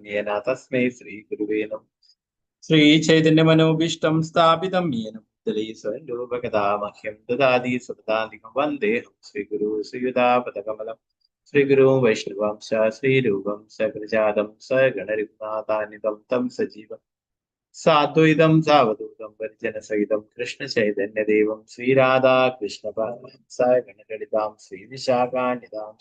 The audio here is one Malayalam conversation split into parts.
येन तस्मै श्रीगुरुवे नमः। श्रीचैतन्यमनोभीष्टं स्थापितं येन भूतले स्वयं रूपकदा मह्यं ददाति सुपदान्तिकं वन्देऽहं श्रीगुरु श्रीयुतापदकमलं श्रीगुरुं वैष्णवांश श्रीरूपं सकृजातं सगणरघुनाथान्वितं तं सजीवं साद्वैतं सावधूतं परिजनसहितं कृष्णचैतन्यदेवं श्रीराधा कृष्णपादां गणललितां श्रीविशाखान्वितां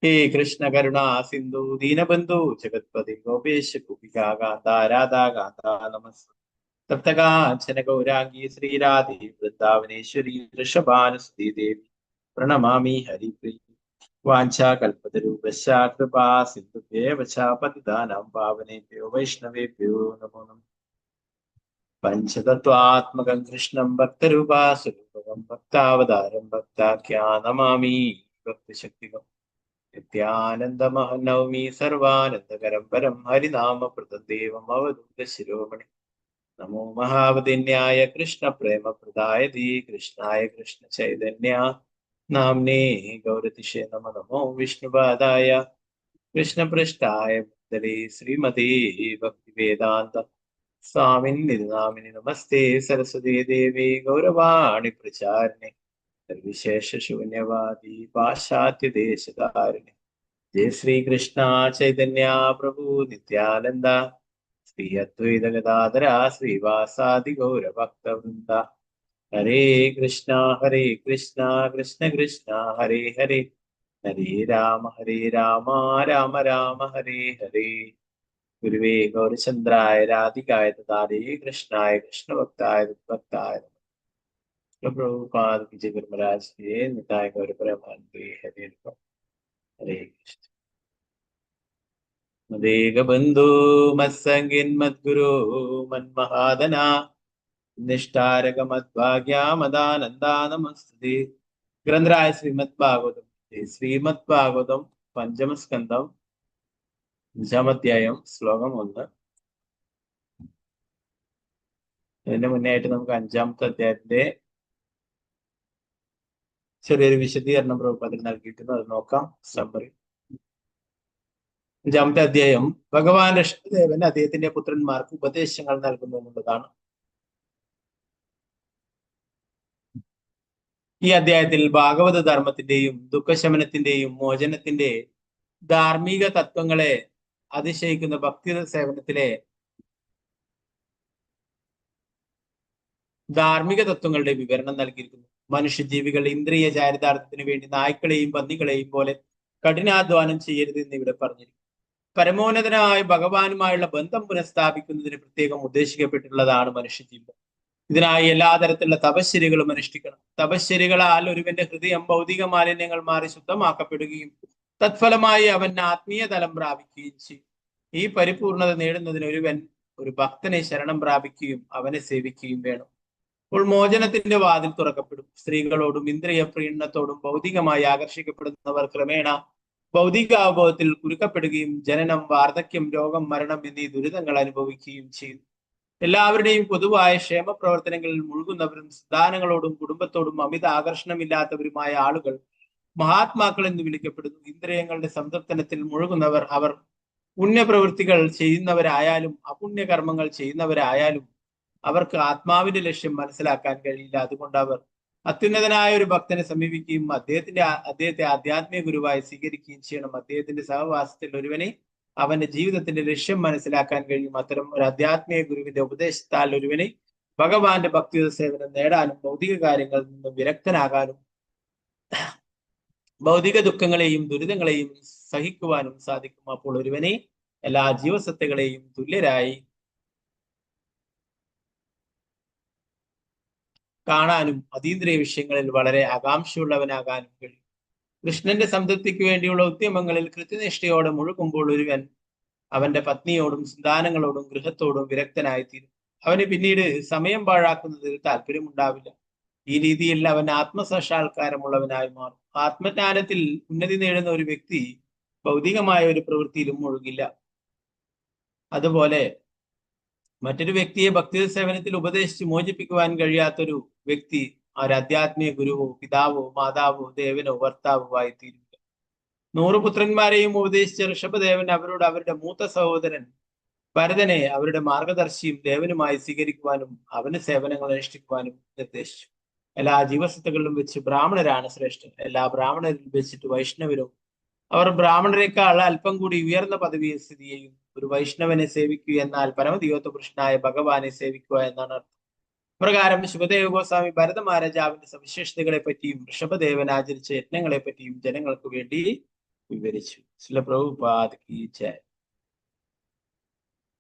हे कृष्ण करुणा सिंधु दीनबंधु जगतपति गोपेश गोपिका गाता राधा गाता नमस्ते तप्तकांचन गौरांगी श्रीराधे वृंदावनेश्वरी वृषभानुसुती देवी प्रणमामि हरिप्रिय वाञ्छा कल्पतरुभ्यश्च कृपा सिन्धुभ्येव च पतितानां पावनेभ्यो वैष्णवेभ्यो नमो नमः। पञ्चतत्त्वात्मकं कृष्णं भक्तरूपास्वरूपं भक्तावतारं भक्ताख्यानमामि भक्तिशक्तिकम् नित्यानन्दमहनवमी सर्वानन्दकरं परं हरिनाम प्रतदेवम् अवधूत शिरोमणि नमो महावदिन्याय कृष्ण प्रेम प्रदायधि कृष्णाय कृष्ण चैतन्या नाम्ने गौरतिशे नमो नमो विष्णुपादाय कृष्ण पृष्ठाय भूतले श्रीमती भक्ति वेदांत स्वामिन्निधि नामिनि नमस्ते सरस्वती देवी गौरवाणी प्रचारिणे विशेष शून्यवादी पाश्चात्य देशधारिणे जय श्री कृष्ण चैतन्य प्रभु नित्यानंद श्री अद्वैत गदाधरा श्रीवासादि गौर भक्त वृंदा हरे कृष्णा कृष्ण कृष्ण हरे हरे हरे राम राम राम हरे हरे गुरुवे गौरचंद्राय राधिकाय तदारे कृष्णाय कृष्ण भक्ताय भक्ताय प्रभुपाद की जय गुरु महाराज के निताय गौर परमानंदे हरे हरे कृष्ण मदेग बंधु मत्संगिन मद्गुरु मन्महादना निष्ठारक मद्भाग्या मदानंदा नमस्ते ग्रंथराय ശ്രീമദ്ഭാഗവതം പഞ്ചമസ്കന്ധം അഞ്ചാമധ്യായം ശ്ലോകം 1. ഇതിന്റെ മുന്നേയായിട്ട് നമുക്ക് അഞ്ചാമത്തെ അധ്യായത്തിന്റെ ചെറിയൊരു വിശദീകരണം പ്രഭുപാദൻ നൽകിയിട്ടുണ്ട്, അത് നോക്കാം. സമ്മറി. അഞ്ചാമത്തെ അധ്യായം ഭഗവാൻ ഋഷഭദേവൻ അദ്ദേഹത്തിന്റെ പുത്രന്മാർക്ക് ഉപദേശങ്ങൾ നൽകുന്നു എന്നുള്ളതാണ്. ഈ അധ്യായത്തിൽ ഭാഗവത ധർമ്മത്തിന്റെയും ദുഃഖശമനത്തിന്റെയും മോചനത്തിന്റെ ധാർമ്മിക തത്വങ്ങളെ അതിശയിക്കുന്ന ഭക്തി സേവനത്തിലെ ധാർമ്മിക തത്വങ്ങളുടെ വിവരണം നൽകിയിരിക്കുന്നു. മനുഷ്യജീവികൾ ഇന്ദ്രിയ ചാരിതാർത്ഥത്തിന് വേണ്ടി നായ്ക്കളെയും പന്നികളെയും പോലെ കഠിനാധ്വാനം ചെയ്യരുത് എന്ന് ഇവിടെ പറഞ്ഞിരിക്കുന്നു. പരമോന്നതനായ ഭഗവാനുമായുള്ള ബന്ധം പുനഃസ്ഥാപിക്കുന്നതിന് പ്രത്യേകം ഉദ്ദേശിക്കപ്പെട്ടിട്ടുള്ളതാണ് മനുഷ്യജീവിതം. ഇതിനായി എല്ലാ തരത്തിലുള്ള തപശ്ശരികളും അനുഷ്ഠിക്കണം. തപശ്ശരികളാൽ ഒരുവന്റെ ഹൃദയം ഭൗതിക മാലിന്യങ്ങൾ മാറി ശുദ്ധമാക്കപ്പെടുകയും തത്ഫലമായി അവൻ ആത്മീയ തലം പ്രാപിക്കുകയും ചെയ്യും. ഈ പരിപൂർണത നേടുന്നതിന് ഒരു ഭക്തനെ ശരണം പ്രാപിക്കുകയും അവനെ സേവിക്കുകയും വേണം. അപ്പോൾ മോചനത്തിന്റെ വാതിൽ തുറക്കപ്പെടും. സ്ത്രീകളോടും ഇന്ദ്രിയ പ്രീണനത്തോടും ഭൗതികമായി ആകർഷിക്കപ്പെടുന്നവർ ക്രമേണ ഭൗതിക അവബോധത്തിൽ കുരുക്കപ്പെടുകയും ജനനം, വാർദ്ധക്യം, രോഗം, മരണം എന്നീ ദുരിതങ്ങൾ അനുഭവിക്കുകയും ചെയ്തു. എല്ലാവരുടെയും പൊതുവായ ക്ഷേമ പ്രവർത്തനങ്ങളിൽ മുഴുകുന്നവരും സന്താനങ്ങളോടും കുടുംബത്തോടും അമിത ആകർഷണമില്ലാത്തവരുമായ ആളുകൾ മഹാത്മാക്കൾ എന്ന് വിളിക്കപ്പെടുന്നു. ഇന്ദ്രിയങ്ങളുടെ സംതൃപ്തനത്തിൽ മുഴുകുന്നവർ, അവർ പുണ്യപ്രവൃത്തികൾ ചെയ്യുന്നവരായാലും അപുണ്യകർമ്മങ്ങൾ ചെയ്യുന്നവരായാലും അവർക്ക് ആത്മാവിന്റെ ലക്ഷ്യം മനസ്സിലാക്കാൻ കഴിയില്ല. അതുകൊണ്ട് അവർ അത്യുന്നതനായ ഒരു ഭക്തനെ സമീപിക്കുകയും അദ്ദേഹത്തെ ആധ്യാത്മിക ഗുരുവായി സ്വീകരിക്കുകയും ചെയ്യണം. അദ്ദേഹത്തിന്റെ സഹവാസത്തിൽ ഒരുവനെ അവന്റെ ജീവിതത്തിന്റെ ലക്ഷ്യം മനസ്സിലാക്കാൻ കഴിയും. അത്തരം ഒരു ആധ്യാത്മിക ഗുരുവിന്റെ ഉപദേശത്താൽ ഒരുവനെ ഭഗവാന്റെ ഭക്തിയുത സേവനം നേടാനും ഭൗതിക കാര്യങ്ങളിൽ നിന്നും വിരക്തനാകാനും ഭൗതിക ദുഃഖങ്ങളെയും ദുരിതങ്ങളെയും സഹിക്കുവാനും സാധിക്കും. അപ്പോൾ ഒരുവനെ എല്ലാ ജീവസത്തകളെയും തുല്യരായി കാണാനും അതീന്ദ്രിയ വിഷയങ്ങളിൽ വളരെ ആകാംക്ഷയുള്ളവനാകാനും കഴിയും. കൃഷ്ണന്റെ സംതൃപ്തിക്ക് വേണ്ടിയുള്ള ഉദ്യമങ്ങളിൽ കൃത്യനിഷ്ഠയോടെ മുഴുകുമ്പോൾ ഒരുവൻ അവന്റെ പത്നിയോടും സന്താനങ്ങളോടും ഗൃഹത്തോടും വിരക്തനായിത്തീരും. അവന് പിന്നീട് സമയം പാഴാക്കുന്നതിൽ താല്പര്യമുണ്ടാവില്ല. ഈ രീതിയിൽ അവൻ ആത്മസാക്ഷാത്കാരമുള്ളവനായി മാറും. ആത്മജ്ഞാനത്തിൽ ഉന്നതി നേടുന്ന ഒരു വ്യക്തി ഭൗതികമായ ഒരു പ്രവൃത്തിയിലും മുഴുകില്ല. അതുപോലെ മറ്റൊരു വ്യക്തിയെ ഭക്തി സേവനത്തിൽ ഉപദേശിച്ച് മോചിപ്പിക്കുവാൻ കഴിയാത്തൊരു വ്യക്തി ഒരു ആധ്യാത്മിക ഗുരുവോ പിതാവോ മാതാവോ ദേവനോ ഭർത്താവോ ആയിത്തീരുക. 100 പുത്രന്മാരെയും ഉപദേശിച്ച ഋഷഭദേവൻ അവരോട് അവരുടെ മൂത്ത സഹോദരൻ ഭരതനെ അവരുടെ മാർഗദർശിയും ദേവനുമായി സ്വീകരിക്കുവാനും അവന് സേവനങ്ങൾ അനുഷ്ഠിക്കുവാനും നിർദ്ദേശിച്ചു. എല്ലാ ജീവസത്തകളിലും വെച്ച് ബ്രാഹ്മണരാണ് ശ്രേഷ്ഠൻ. എല്ലാ ബ്രാഹ്മണരിൽ വെച്ചിട്ട് വൈഷ്ണവരും അവർ ബ്രാഹ്മണരെക്കാൾ അല്പം കൂടി ഉയർന്ന പദവിയെ സ്ഥിതി ചെയ്യും. ഒരു വൈഷ്ണവനെ സേവിക്കുക എന്നാൽ പരമദിവ്യത്വ പുരുഷനായ ഭഗവാനെ സേവിക്കുക എന്നാണ് അർത്ഥം. പ്രകാരം ശുഭദേവ ഗോസ്വാമി ഭരത മഹാരാജാവിന്റെ സവിശേഷതകളെ പറ്റിയും ഋഷഭദേവൻ ആചരിച്ച യജ്ഞങ്ങളെ പറ്റിയും ജനങ്ങൾക്ക് വേണ്ടി വിവരിച്ചു. ശ്രീല പ്രഭുപാദ് കി ജയ്.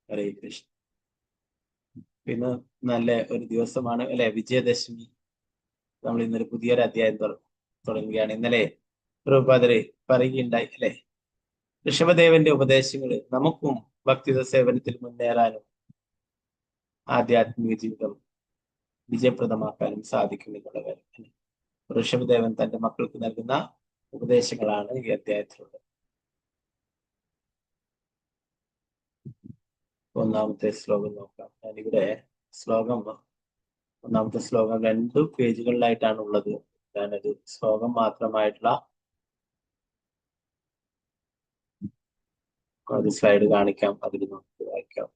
ഹരേ കൃഷ്ണ. പിന്നെ നല്ല ഒരു ദിവസമാണ് അല്ലെ, വിജയദശമി. നമ്മൾ ഇന്നൊരു പുതിയൊരു അധ്യായം തുടങ്ങുകയാണ്. ഇന്നലെ പ്രഭുപാദരെ പറയുകയുണ്ടായി അല്ലെ, ഋഷഭദേവന്റെ ഉപദേശങ്ങൾ നമുക്കും ഭക്തിത സേവനത്തിൽ മുന്നേറാനും ആധ്യാത്മിക ജീവിതം വിജയപ്രദമാക്കാനും സാധിക്കും എന്നുള്ള കാര്യം ഋഷഭദേവൻ തന്റെ മക്കൾക്ക് നൽകുന്ന ഉപദേശങ്ങളാണ് ഈ അധ്യായത്തിലുള്ളത്. ഒന്നാമത്തെ ശ്ലോകം നോക്കാം. ഞാനിവിടെ ഒന്നാമത്തെ ശ്ലോകം 2 പേജുകളിലായിട്ടാണ് ഉള്ളത്. ഞാനൊരു ശ്ലോകം മാത്രമായിട്ടുള്ള ഒരു സ്ലൈഡ് കാണിക്കാം, അതിൽ നമുക്ക് വായിക്കാം.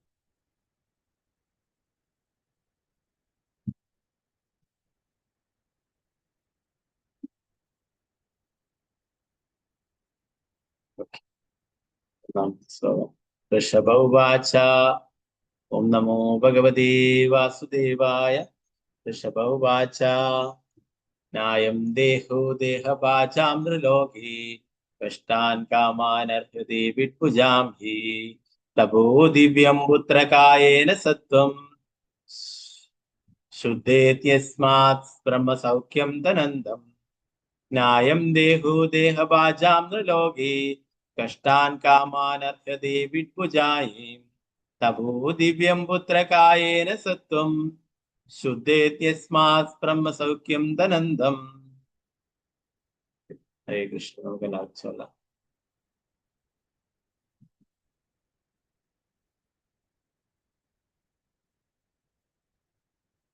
ശ്ലോകം. ഋഷഭ ഉവാച ഓം നമോ ഭഗവതേ വാസുദേവായ. ഋഷഭ ഉവാച നായം ദേഹോ ദേഹവാചാം നൃലോകേ കഷ്ടാൻ കാമാനർഹ്യതേ വിഡ്ഭുജാം ഹി തപോ ദിവ്യം പുത്രകായേന സത്വം ശുദ്ധേത്യസ്മാത് ബ്രഹ്മസൗഖ്യം തനന്തം. നായം ദേഹോ ദേഹവാചാം നൃലോകേ കഷ്ടാൻ കാമാനർഹ്യതേ വിഡ്ഭുജായേ തപോ ദിവ്യം പുത്രകായേന സത്വം ശുദ്ധേത്യസ്മാത് ബ്രഹ്മസൗഖ്യം തനന്തം. ഹരേ കൃഷ്ണ. നമുക്ക് എല്ലാവർക്കും ചൊല്ലാം.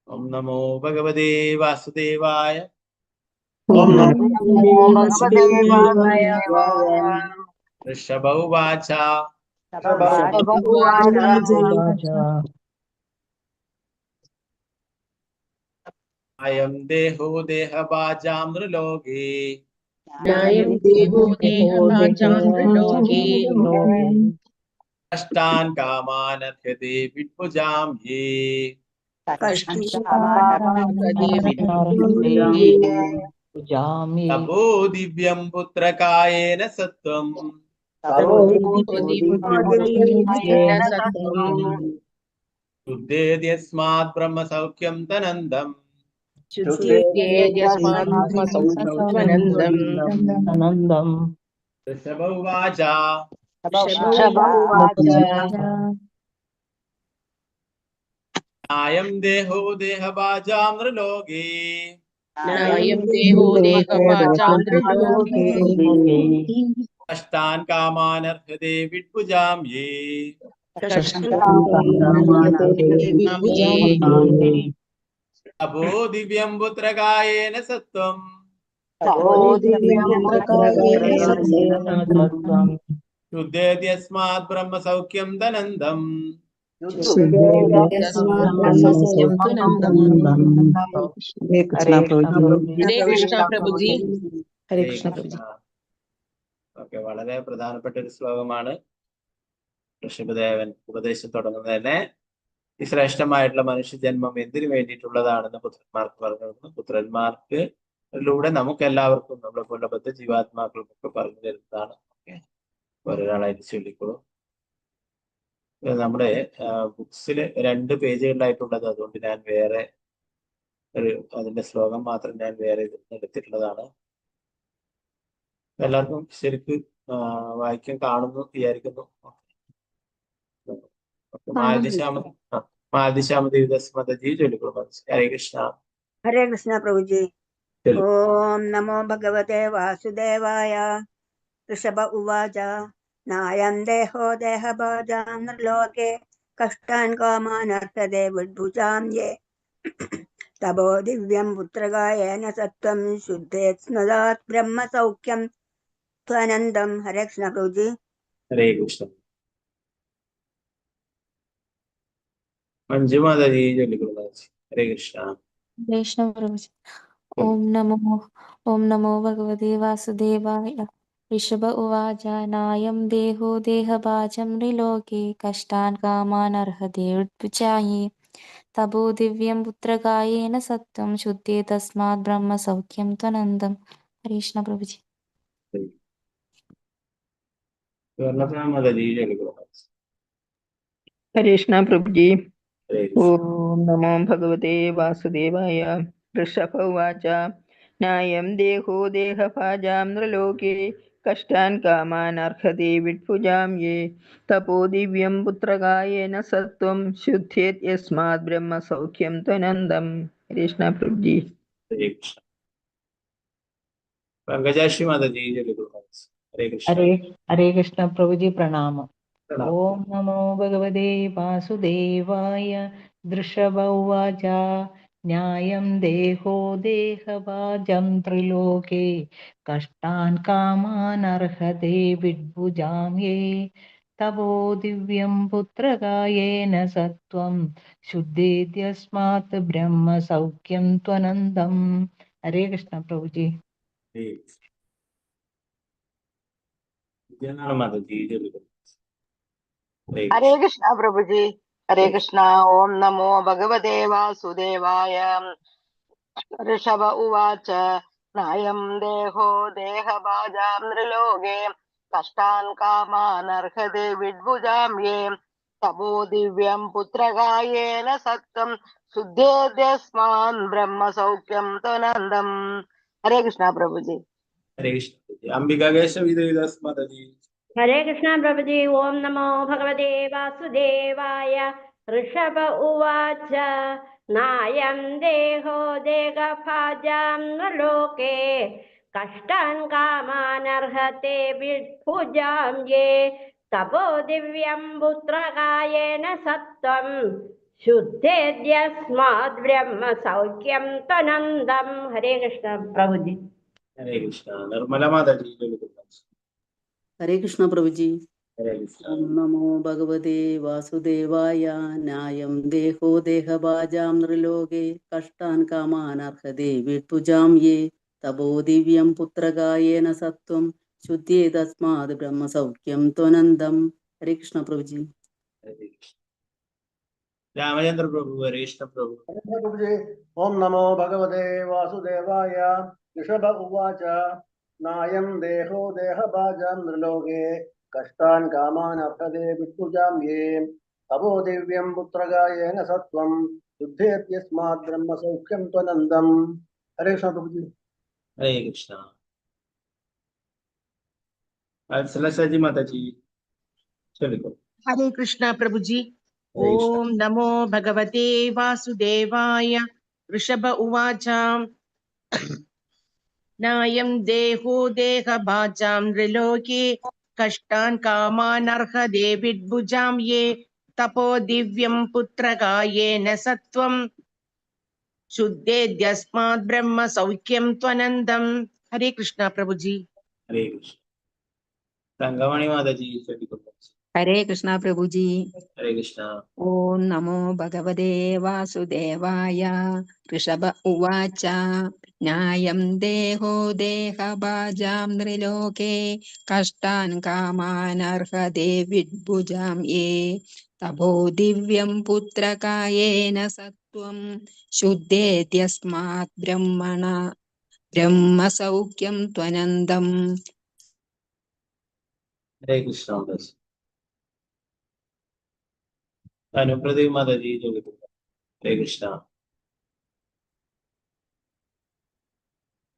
ഓം നമോ ഭഗവതേ വാസുദേവായ. ഓം നമോ വാസുദേവായ. ഋഷഭ ഉവാച അയം ദേഹോ ദേഹവാചാം നൃലോകേ കഷ്ടാൻ കാമാനർഹ്യതേ വിഡ്ഭുജാം ഹി തപോ ദിവ്യം പുത്രകായേന സത്വം ശുദ്ധേത്യസ്മാത് ബ്രഹ്മസൗഖ്യം തനന്തം. ഋഷഭ ഉവാച നായം ദേഹോ ദേഹവാചാം നൃലോകേ കഷ്ടാൻ കാമാനർഹ്യതേ വിഡ്ഭുജാം ഹി തപോ ദിവ്യം പുത്രകായേന സത്വം ശുദ്ധേത്യസ്മാത് ബ്രഹ്മസൗഖ്യം തനന്തം. ഓക്കെ, വളരെ പ്രധാനപ്പെട്ട ഒരു ശ്ലോകമാണ്. ഋഷഭദേവൻ ഉപദേശം തുടങ്ങുന്നത് തന്നെ ഈ ശ്രേഷ്ഠമായിട്ടുള്ള മനുഷ്യജന്മം എന്തിനു വേണ്ടിയിട്ടുള്ളതാണെന്ന് പുത്രന്മാർക്ക് പറഞ്ഞു. പുത്രന്മാർക്കിലൂടെ നമുക്ക് എല്ലാവർക്കും നമ്മളെ പോലുള്ള ബദ്ധ ജീവാത്മാക്കൾക്കൊക്കെ പറഞ്ഞു തരുന്നതാണ്. ഒരാളായിട്ട് ചൊല്ലിക്കോളൂ. നമ്മുടെ ബുക്സിൽ 2 പേജുകളിലായിട്ടുള്ളത്, അതുകൊണ്ട് ഞാൻ വേറെ അതിന്റെ ശ്ലോകം മാത്രം ഞാൻ വേറെ എടുത്തിട്ടുള്ളതാണ്. എല്ലാവർക്കും ശരിക്ക് വായിക്കാൻ കാണുന്നു വിചാരിക്കുന്നു. മാലതിശ്യാമദേവി ചൊല്ലിക്കോളൂ. ഹരേ കൃഷ്ണ. ഹരേ കൃഷ്ണ പ്രഭുജി. ഓം നമോ ഭഗവതേ വാസുദേവായ. ഋഷഭ ഉവാച നായം ദേഹോ ദേഹഭാജാം നൃലോകേ കഷ്ടാൻ കാമാനർഹ്യതേ വിഡ്ഭുജാം യേ തപോ ദിവ്യം പുത്രകായേന സത്വം ശുദ്ധേത്സ്മദാത് ബ്രഹ്മസൗഖ്യം त्वनन्दम। हरे कृष्ण प्रभु जी। हरे कृष्ण। मंजू माता जी चलिए माता जी। हरे कृष्ण। वैष्णव प्रभु जी। बोलिए। ओम नमो भगवते वासुदेवाय। ऋषभ उवाच नायं देहो देहभाजं नृलोके कष्टान् कामान् अर्हते विद्विजाये तपो दिव्यं पुत्रकायेन सत्त्वं शुद्धे तस्मात् ब्रह्म सौख्यं त्वनन्दम्। हरे कृष्ण प्रभु जी। माता जी चलिए माता जी। हरे कृष्णा प्रभु जी। हरे कृष्ण। ओम नमो भगवते वासुदेवाय। वृषभ उवाच नायं देहो देहभाजां नृलोके कष्टान् कामान् अर्हति विद्भुजां ये तपो दिव्यं पुत्रकायेन सत्त्वं शुद्धेत् यस्मात् ब्रह्म सौख्यं त्वनन्दम्। हरे कृष्णा प्रभु जी। हरे कृष्ण। पंकजाश्री माता जी चलिए माता जी। हरे कृष्ण। हरे हरे कृष्ण प्रभु जी प्रणाम। प्रणाम। ओम नमो भगवते वासुदेवाय। वृषभ उवाच न्यायं देहो देहभाजं त्रिलोके कष्टान् कामान् अर्हते विद्भुजां ये तपो दिव्यं पुत्रकायेन सत्त्वं शुद्धेद्यस्मात् ब्रह्म सौख्यं त्वनन्दम्। हरे कृष्ण प्रभु जी। हरे कृष्ण। विद्यानाथ माता जी चलिए माता जी। हरे हरे कृष्ण। कृष्णा प्रभु जी। हरे हरे कृष्णा। ओम नमो भगवते वासुदेवाय। ऋषभ उवाच नायं देहो देहभाजां नृलोके कष्टान् कामान् अर्हते विद्भुजां ये तपो दिव्यं पुत्रकायेन सत्त्वं शुद्धेद्यस्मान् ब्रह्म सौख्यं त्वनन्दम्। हरे कृष्णा प्रभु जी। हरे कृष्ण। अंबिका केशव विदुदास माता जी। हरे कृष्ण प्रभु जी। ओम नमो भगवते वासुदेवाय। ऋषभ उवाच नायं देहो देहभाजां नृलोके कष्टान् कामान् अर्हते विद्भुजां ये तपो दिव्यं पुत्रकायेन सत्त्वं शुद्धेद्यस्मात् ब्रह्म सौख्यं त्वनन्दम्। हरे कृष्ण प्रभु जी। हरे कृष्ण। निर्मला माता जी चलिए माता जी। हरे कृष्ण प्रभु जी। हरे कृष्ण। ओम नमो भगवते वासुदेवाय। न्यायं देहो देहभाजां नृलोके कष्टान् कामान् अर्हते विद्भुजां ये तपो दिव्यं पुत्रकायेन सत्त्वं शुद्धे तस्मात् ब्रह्म सौख्यं त्वनन्दम्। हरे कृष्ण प्रभु जी। हरे कृष्ण। रामचंद्र प्रभु। हरे कृष्ण प्रभु। प्रभु जी। ओम नमो भगवते वासुदेवाय। ऋषभ उवाच नायं देहो देहभाजां नृलोके कष्टान् कामान् अर्हते विद्भुजां ये तपो दिव्यं पुत्रकायेन सत्त्वं शुद्धेत्यस्मात् ब्रह्म सौख्यं त्वनन्दम्। हरे कृष्ण प्रभु जी। हरे कृष्ण। सरला जी माता जी चलिए। हरे कृष्णा प्रभु जी। हरे कृष्ण। ओम नमो भगवते वासुदेवाय। ऋषभ उवाच नायं देहो देहभाजां नृलोके कष्टान् कामान् अर्हते विद्भुजां ये तपो दिव्यं पुत्रकायेन सत्त्वं शुद्धेद्यस्मात् ब्रह्म सौख्यं त्वनन्दम्। हरे कृष्णा प्रभु जी। हरे कृष्ण। रंगवाणी माता जी चलिए। हरे कृष्णा प्रभु जी। हरे कृष्ण। ओम नमो भगवते वासुदेवाय। ऋषभ उवाच न्यायं देहो देहभाजां नृलोके कष्टान् कामान् अर्हते विद्भुजां ये तपो दिव्यं पुत्रकायेन सत्त्वं शुद्धेद्यस्मात् ब्रह्म सौख्यं त्वनन्दम्। हरे कृष्ण माता जी। अनुप्रदेव माता जी चलिए। हरे कृष्ण।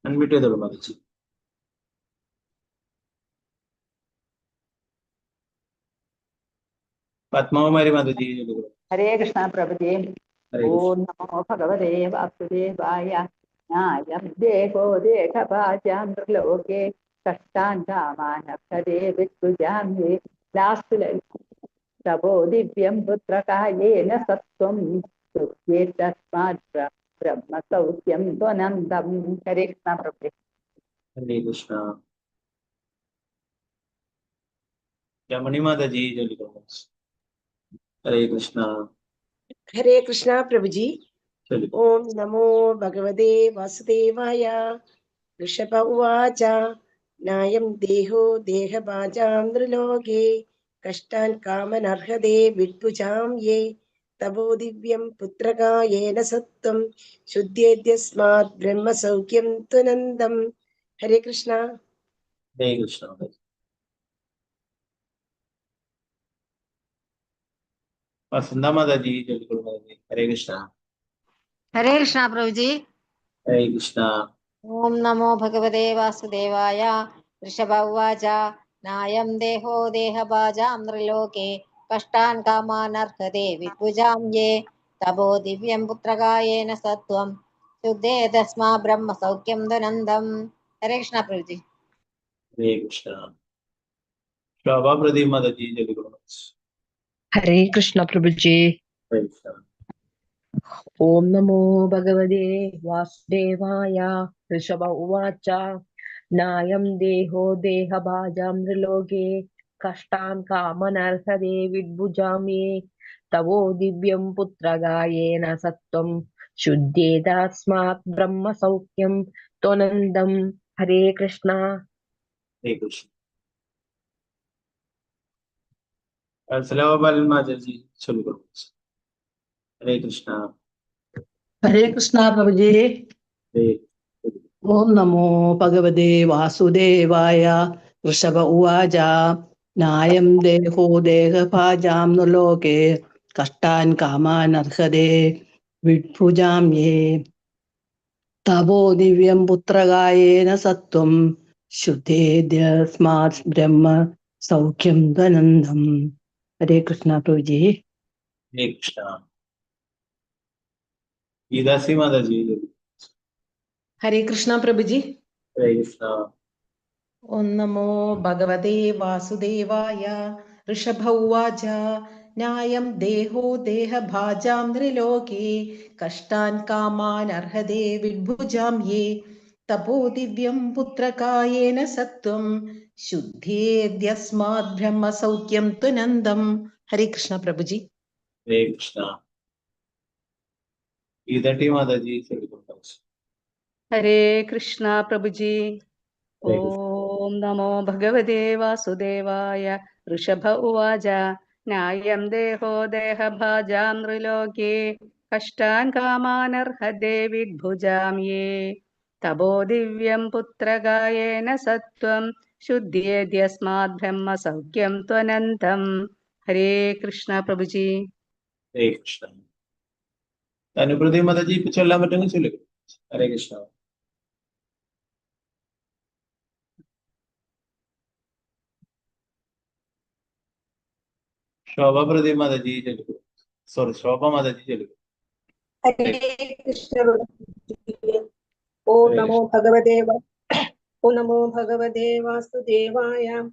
अनम्यूट करो माता जी। पद्मा कुमारी माता जी चलिए। हरे कृष्णा प्रभु जी। हरे कृष्ण। ओम नमो भगवते वासुदेवाय। न्यायं देहो देहभाजां नृलोके कष्टान् कामान् अर्हते विद्भुजां ये लास्ट तपो दिव्यं पुत्रकायेन सत्त्वं शुद्धे तस्मात् ब्रह्म सौख्यं त्वनन्दम्। हरे कृष्णा प्रभु जी। हरे कृष्ण। രമണി മാതാജി ചൊല്ലിക്കൊള്ളു. ഹരേ കൃഷ്ണ. ഹരേ കൃഷ്ണ പ്രഭുജി. ചൊല്ലിക്കൊള്ളു. ഓം നമോ ഭഗവതേ വാസുദേവായ. ഋഷഭ ഉവാച നായം ദേഹോ ദേഹഭാജാം നൃലോകേ കഷ്ടാൻ കാമനർഹതേ വിഡ്ഭുജാം യേ തപോ ദിവ്യം പുത്രകായേന സത്വം ശുദ്ധേദ്യസ്മാത് ബ്രഹ്മസൗഖ്യം ത്വനന്തം. ഹരേ കൃഷ്ണ. ഹരേ കൃഷ്ണ. വസന്ത മാതാജി ചൊല്ലിക്കൊള്ളു. മാതാജി ഹരേ കൃഷ്ണ. ഹരേ കൃഷ്ണ പ്രഭുജി. ഹരേ കൃഷ്ണ. ഓം നമോ ഭഗവതേ വാസുദേവായ. ഋഷഭ ഉവാച നായം ദേഹോ ദേഹഭാജാം നൃലോകേ കഷ്ടാൻ കാമാനർഹതേ വിദ്ഭുജാം യേ തപോ ദിവ്യം പുത്രകായേന സത്വം ശുദ്ധേ തസ്മാ ബ്രഹ്മ സൗഖ്യം ധനന്തം. ഹരേ കൃഷ്ണ പ്രഭുജി. ഹരേ കൃഷ്ണ. ശോഭാ പ്രദീപ് മാതാജി ചൊല്ലിക്കൊള്ളു. ഹരേ കൃഷ്ണ പ്രഭുജി. ഹരേ കൃഷ്ണ. ഓം നമോ ഭഗവതേ വാസുദേവായ. ഋഷഭ ഉവാച നായം ദേഹോ ദേഹഭാജാം നൃലോകേ കഷ്ടാൻ കാമനർഹതേ വിദ്ഭുജാം യേ തവോ ദിവ്യം പുത്രകായേന സത്വം ശുദ്ധേതാസ്മാത് ബ്രഹ്മസൗഖ്യം ത്വനന്തം. ഹരേ കൃഷ്ണ. ഹരേ കൃഷ്ണ. വത്സലഗോപാലൻ മാതാജി ചൊല്ലിക്കൊള്ളു. ഹരേ കൃഷ്ണ. ഹരേ കൃഷ്ണ പ്രഭുജി. ഹരേ ഓം നമോ ഭഗവതേ വാസുദേവായ. ഋഷഭ ഉവാച നായം ദേഹോ ദേഹഭാജാം നൃലോകേ കഷ്ടാൻ കാമാനർഹതേ വിഡ്ഭുജാം യേ തപോ ദിവ്യം പുത്രകായേന സത്വം ശുദ്ധേദ്യസ്മാത് ബ്രഹ്മ സൗഖ്യം ധനന്തം. ഹരേ കൃഷ്ണ പ്രഭുജി. ഹരേ കൃഷ്ണ. ഗീതാസി മാതാജി ചൊല്ലിക്കൊള്ളു. ഹരേ കൃഷ്ണ പ്രഭുജി. ഹരേ കൃഷ്ണ. ഓം നമോ ഭഗവതേ വാസുദേവായ. ഋഷഭ ഉവാച നായം ദേഹോ ദേഹഭാജാം നൃലോകേ കഷ്ടാൻ കാമാനർഹതേ വിഡ്ഭുജാം യേ തപോ ദിവ്യം പുത്രകായേന സത്വം ശുദ്ധേദ്യസ്മാത് ബ്രഹ്മസൗഖ്യം ത്വനന്തം. ഹരേ കൃഷ്ണ പ്രഭുജി. ഹരേ കൃഷ്ണ. ഗീതട്ടി മാതാജി ചൊല്ലിക്കൊള്ളു. ഹരേ കൃഷ്ണ പ്രഭുജി. ഹരേ കൃഷ്ണ. ഓം നമോ ഭഗവതേ വാസുദേവായ. ഋഷഭ ഉവാച നായം ദേഹോ ദേഹഭാജാം നൃലോകേ കഷ്ടാൻ കാമാനർഹതേ വിദ്ഭുജാം യേ തപോ ദിവ്യം പുത്രകായേന സത്വം ശുദ്ധേദ്യസ്മാത് ബ്രഹ്മസൗഖ്യം ത്വനന്തം. ഹരേ കൃഷ്ണ പ്രഭുജി. ഹരേ കൃഷ്ണ. തനുപ്രതി മാതാജി ഇപ്പൊ ചൊല്ലാൻ പറ്റുമെങ്കിൽ ചൊല്ലിക്കൊള്ളു. ഹരേ കൃഷ്ണ. ശോഭാ പ്രദീപ് മാതാജി ചൊല്ലിക്കൊള്ളു. സോറി, ശോഭ മാതാജി ചൊല്ലിക്കൊള്ളു. ഹരേ കൃഷ്ണ. ഓം നമോ ഭഗവതേ വാസുദേവായ.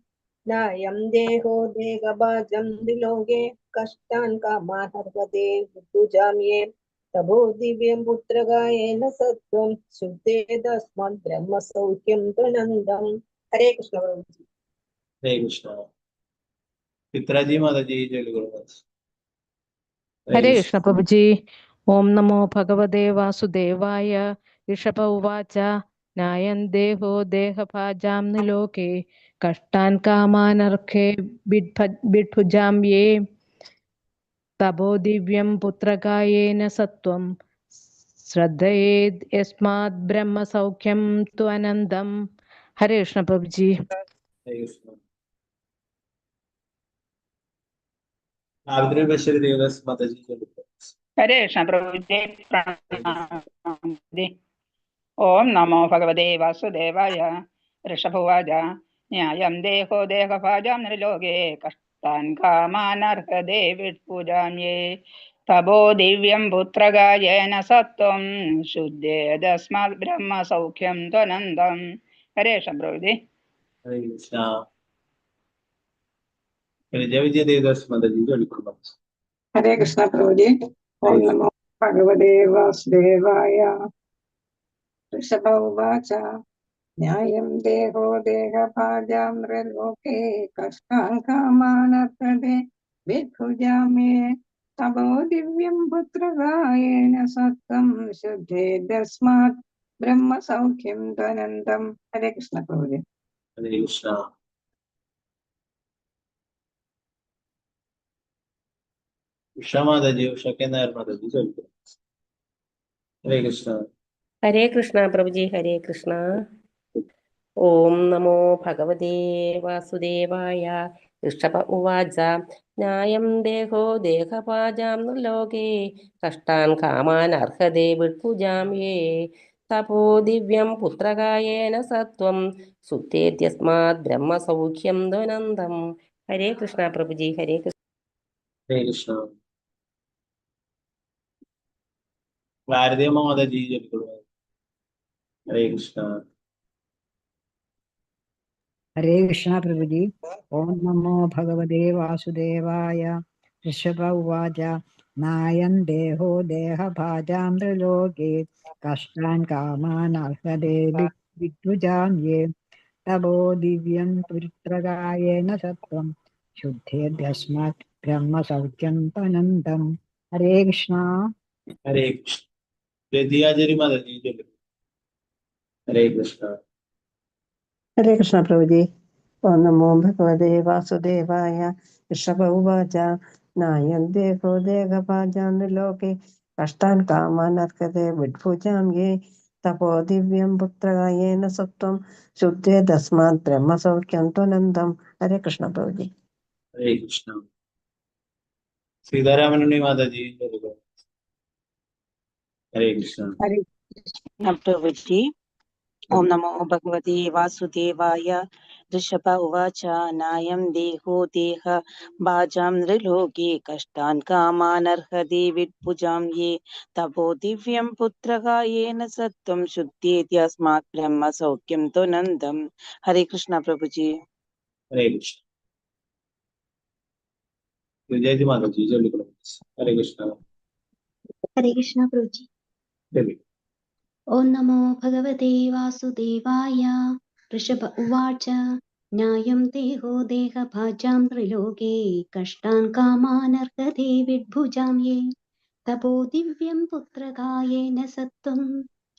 നായം ദേഹോ ദേഹഭാജം ത്രിലോകേ കഷ്ടാൻ കാമാനർഹതേ വിദ്ഭുജാം യേ തപോ ദിവ്യം പുത്രകായേന സത്വം ശുദ്ധേതസ്മാത് ബ്രഹ്മസൗഖ്യം ത്വനന്തം. ഹരേ കൃഷ്ണ പ്രഭുജി. ഹരേ കൃഷ്ണ. ചിത്രാജി മാതാജി ചൊല്ലിക്കൊള്ളു. ഹരേ കൃഷ്ണ പ്രഭുജി. ഓം നമോ ഭഗവതേ വാസുദേവായ. ഋഷഭ ഉവാച നായം ദേഹോ ദേഹഭാജാം നൃലോകേ കഷ്ടാൻ കാമാനർഹേ വിഡ്ഭുജാം യേ തപോ ദിവ്യം പുത്രകായേന സത്വം ശ്രദ്ധയേത് യസ്മാത് ബ്രഹ്മസൗഖ്യം ത്വനന്തം. ഹരേ കൃഷ്ണ പ്രഭുജി. ഹരേ കൃഷ്ണ. സാവിത്രി ബഷീർ ദേവദാസ് മാതാജി ചൊല്ലിക്കൊള്ളു. ഹരേ കൃഷ്ണ പ്രഭുജി. ഓം നമോ ഭഗവതേ വാസുദേവായ. ഋഷഭുവാച ന്യായം ദേഹോ ദേഹഭാജാം നൃലോകേ കഷ്ടാൻ കാമാനർഹതേ വിഡ്ഭുജാം യേ തപോ ദിവ്യം പുത്രകായേന സത്വം ശുദ്ധേതസ്മാത് ബ്രഹ്മസൗഖ്യം ത്വനന്തം. ഹരേ കൃഷ്ണ പ്രഭുജി. ഹരേ കൃഷ്ണ. വിജയ ദേവദാസ് മാതാജി ചൊല്ലിക്കൊള്ളു. ഹരേ കൃഷ്ണ പ്രഭുജി. ഓം നമോ ഭഗവതേ വാസുദേവായ. ഋഷഭ ഉവാച ന്യായം ദേഹോ ദേഹഭാജാമ്രലോകേ കഷ്ടാൻ കാമാനർഹതേ വിഭുജാമേ തപോ ദിവ്യം പുത്രകായേന സത്വം ശുദ്ധേ തസ്മാത് ബ്രഹ്മസൗഖ്യം ത്വനന്തം. ഹരേ കൃഷ്ണ പ്രഭുജി. ഹരേ കൃഷ്ണ. ഉഷാ മാതാജി, ഉഷയ്ക്ക് നായർ മാതാജി ചോദിക്കുന്നു. ഹരേ കൃഷ്ണ. ഹരേ കൃഷ്ണ പ്രഭുജി. ഹരേ കൃഷ്ണ. ഓം നമോ ഭഗവതേ വാസുദേവായ. ഋഷഭ ഉവാച ന്യായം ദേഹോ ദേഹപാജാം ലോകേ കഷ്ടാൻ കാമാൻ അർഹതേ വിഡ്ഭുജാം യേ തപോ ദിവ്യം പുത്രകായേന സത്വം സുത്തേത്യസ്മാത് ബ്രഹ്മസൗഖ്യം ദ്വനന്തം. ഹരേ കൃഷ്ണ പ്രഭുജി. ഹരേ കൃഷ്ണ. ഹരേ കൃഷ്ണ. ഭാരതീയ മാതാജി ചോദിക്കുന്നു. ഹരേ കൃഷ്ണ. ഹരേ കൃഷ്ണ പ്രഭുജി. ഓം നമോ ഭഗവതേ വാസുദേവായ. ഋഷഭ ഉവാച നായം ദേഹോ ദേഹഭാജാം ത്രിലോകേ കഷ്ടാൻ കാമാൻ അർഹതേ വിദ്വിജാം യേ തപോ ദിവ്യം പുത്രകായേന സത്വം ശുദ്ധേദ്യസ്മാത് ബ്രഹ്മസൗഖ്യം ത്വനന്തം. ഹരേ കൃഷ്ണ. ഹരേ കൃഷ്ണ. രതിയാചാരി മാതാജി ചോദിക്കുന്നു. ഹരേ കൃഷ്ണ. ഹരേ കൃഷ്ണ പ്രഭുജി. ഓം നമോ ഭഗവതേ വാസുദേവായ. ഋഷഭ ഉവാച നായം ദേഹോ ദേഹഭാജാം ലോകേ കഷ്ടാൻ കാമാൻ അർഹതേ വിഡ്ഭുജാം യേ തപോ ദിവ്യം പുത്രകായേന സത്വം ശുദ്ധേ തസ്മാത് ബ്രഹ്മസൗഖ്യം ത്വനന്തം. ഹരേ കൃഷ്ണ പ്രഭുജി. ഹരേ കൃഷ്ണ. സീതാരാമനുണ്ണി മാതാജി ചോദിക്കുന്നു. ഹരേ കൃഷ്ണ. ഹരേ കൃഷ്ണ പ്രഭുജി. ഓം നമോ ഭഗവതേ വാസുദേവായ. ഋഷഭ ഉവാച നായം ദേഹോ ദേഹഭാജാം ത്രിലോകേ കഷ്ടാൻ കാമാനർഹതേ വിഡ്ഭുജാം യേ തപോ ദിവ്യം പുത്രകായേന സത്വം ശുദ്ധേത്യസ്മാത് ബ്രഹ്മസൗഖ്യം ത്വനന്തം. ഹരേ കൃഷ്ണ പ്രഭുജി. ഹരേ കൃഷ്ണ. വിജയജി മാതാജി ചോദിക്കുന്നു. ഹരേ കൃഷ്ണ. ഹരേ കൃഷ്ണ പ്രഭുജി. ഓം നമോ ഭഗവതേ വാസുദേവായ. ഋഷഭ ഉവാച ന്യായം ദേഹോ ദേഹഭാജാം ത്രിലോകേ കഷ്ടാൻ കാമാനർഹതേ വിഡ്ഭുജാം യേ തപോ ദിവ്യം പുത്രകായേന സത്വം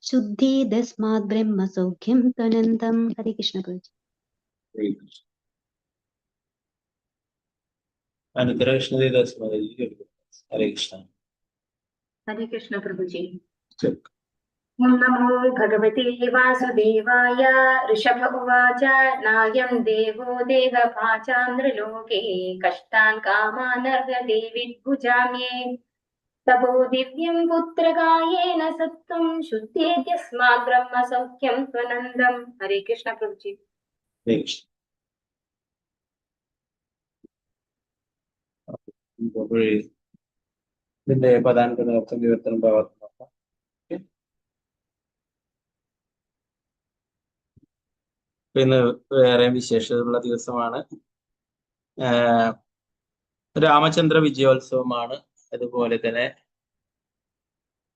ശുദ്ധേ തസ്മാത് ബ്രഹ്മസൗഖ്യം ത്വനന്തം. ഹരേ കൃഷ്ണ പ്രഭുജി. അനുത്തര കൃഷ്ണദേവദാസ് മാതാജി ചോദിക്കുന്നു. ഹരേ കൃഷ്ണ. ഹരേ കൃഷ്ണ പ്രഭുജി. ചോദിക്കുന്നു. ഓം നമോ ഭഗവതേ വാസുദേവായ. ഋഷഭ ഉവാച നായം ദേഹോ ദേഹഭാജാം ത്രിലോകേ കഷ്ടാൻ കാമാനർഹതേ വിഡ്ഭുജാം യേ തപോ ദിവ്യം പുത്രകായേന സത്വം ശുദ്ധേത്യസ്മാത് ബ്രഹ്മസൗഖ്യം ത്വനന്തം. ഹരേ കൃഷ്ണ പ്രഭുജി. ഹരേ കൃഷ്ണ. ഇതിന്റെ പദാനുപദ അർത്ഥം വിവർത്തനം ഭാഗത്ത് നോക്കാം. ഇന്ന് വേറെ വിശേഷമുള്ള ദിവസമാണ്. രാമചന്ദ്ര വിജയോത്സവമാണ്. അതുപോലെ തന്നെ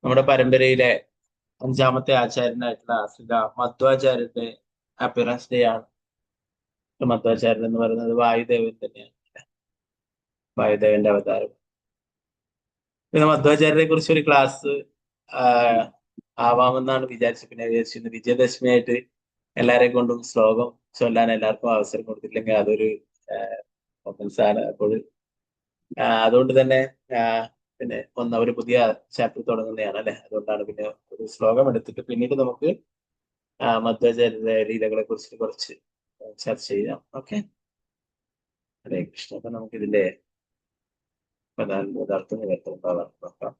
നമ്മുടെ പരമ്പരയിലെ 5ാമത്തെ ആചാര്യനായിട്ടുള്ള ശ്രീ മധ്വാചാര്യന്റെ അപ്പിയറൻസ് ഡേ ആണ്. മധ്വാചാര്യൻ എന്ന് പറയുന്നത് വായുദേവൻ തന്നെയാണ്. വായുദേവന്റെ അവതാരം. പിന്നെ മധ്വാചാര്യനെ കുറിച്ച് ഒരു ക്ലാസ് ആവാമെന്നാണ് വിചാരിച്ചത്. പിന്നെ വിചാരിച്ചു വിജയദശമി ആയിട്ട് എല്ലാരെ കൊണ്ടും ശ്ലോകം ചൊല്ലാൻ എല്ലാവർക്കും അവസരം കൊടുത്തില്ലെങ്കിൽ അതൊരു ഒഫൻസാണ്. അപ്പോൾ അതുകൊണ്ട് തന്നെ പിന്നെ ഒരു പുതിയ ചാപ്റ്റർ തുടങ്ങുന്നതാണ് അല്ലെ. അതുകൊണ്ടാണ് പിന്നെ ഒരു ശ്ലോകം എടുത്തിട്ട് പിന്നീട് നമുക്ക് മധ്വാചാര്യ ലീലകളെ കുറിച്ച് കുറച്ച് ചർച്ച ചെയ്യാം. ഓക്കെ. ഹരേ കൃഷ്ണ. അപ്പൊ നമുക്ക് ഇതിന്റെ അർത്ഥം നോക്കാം.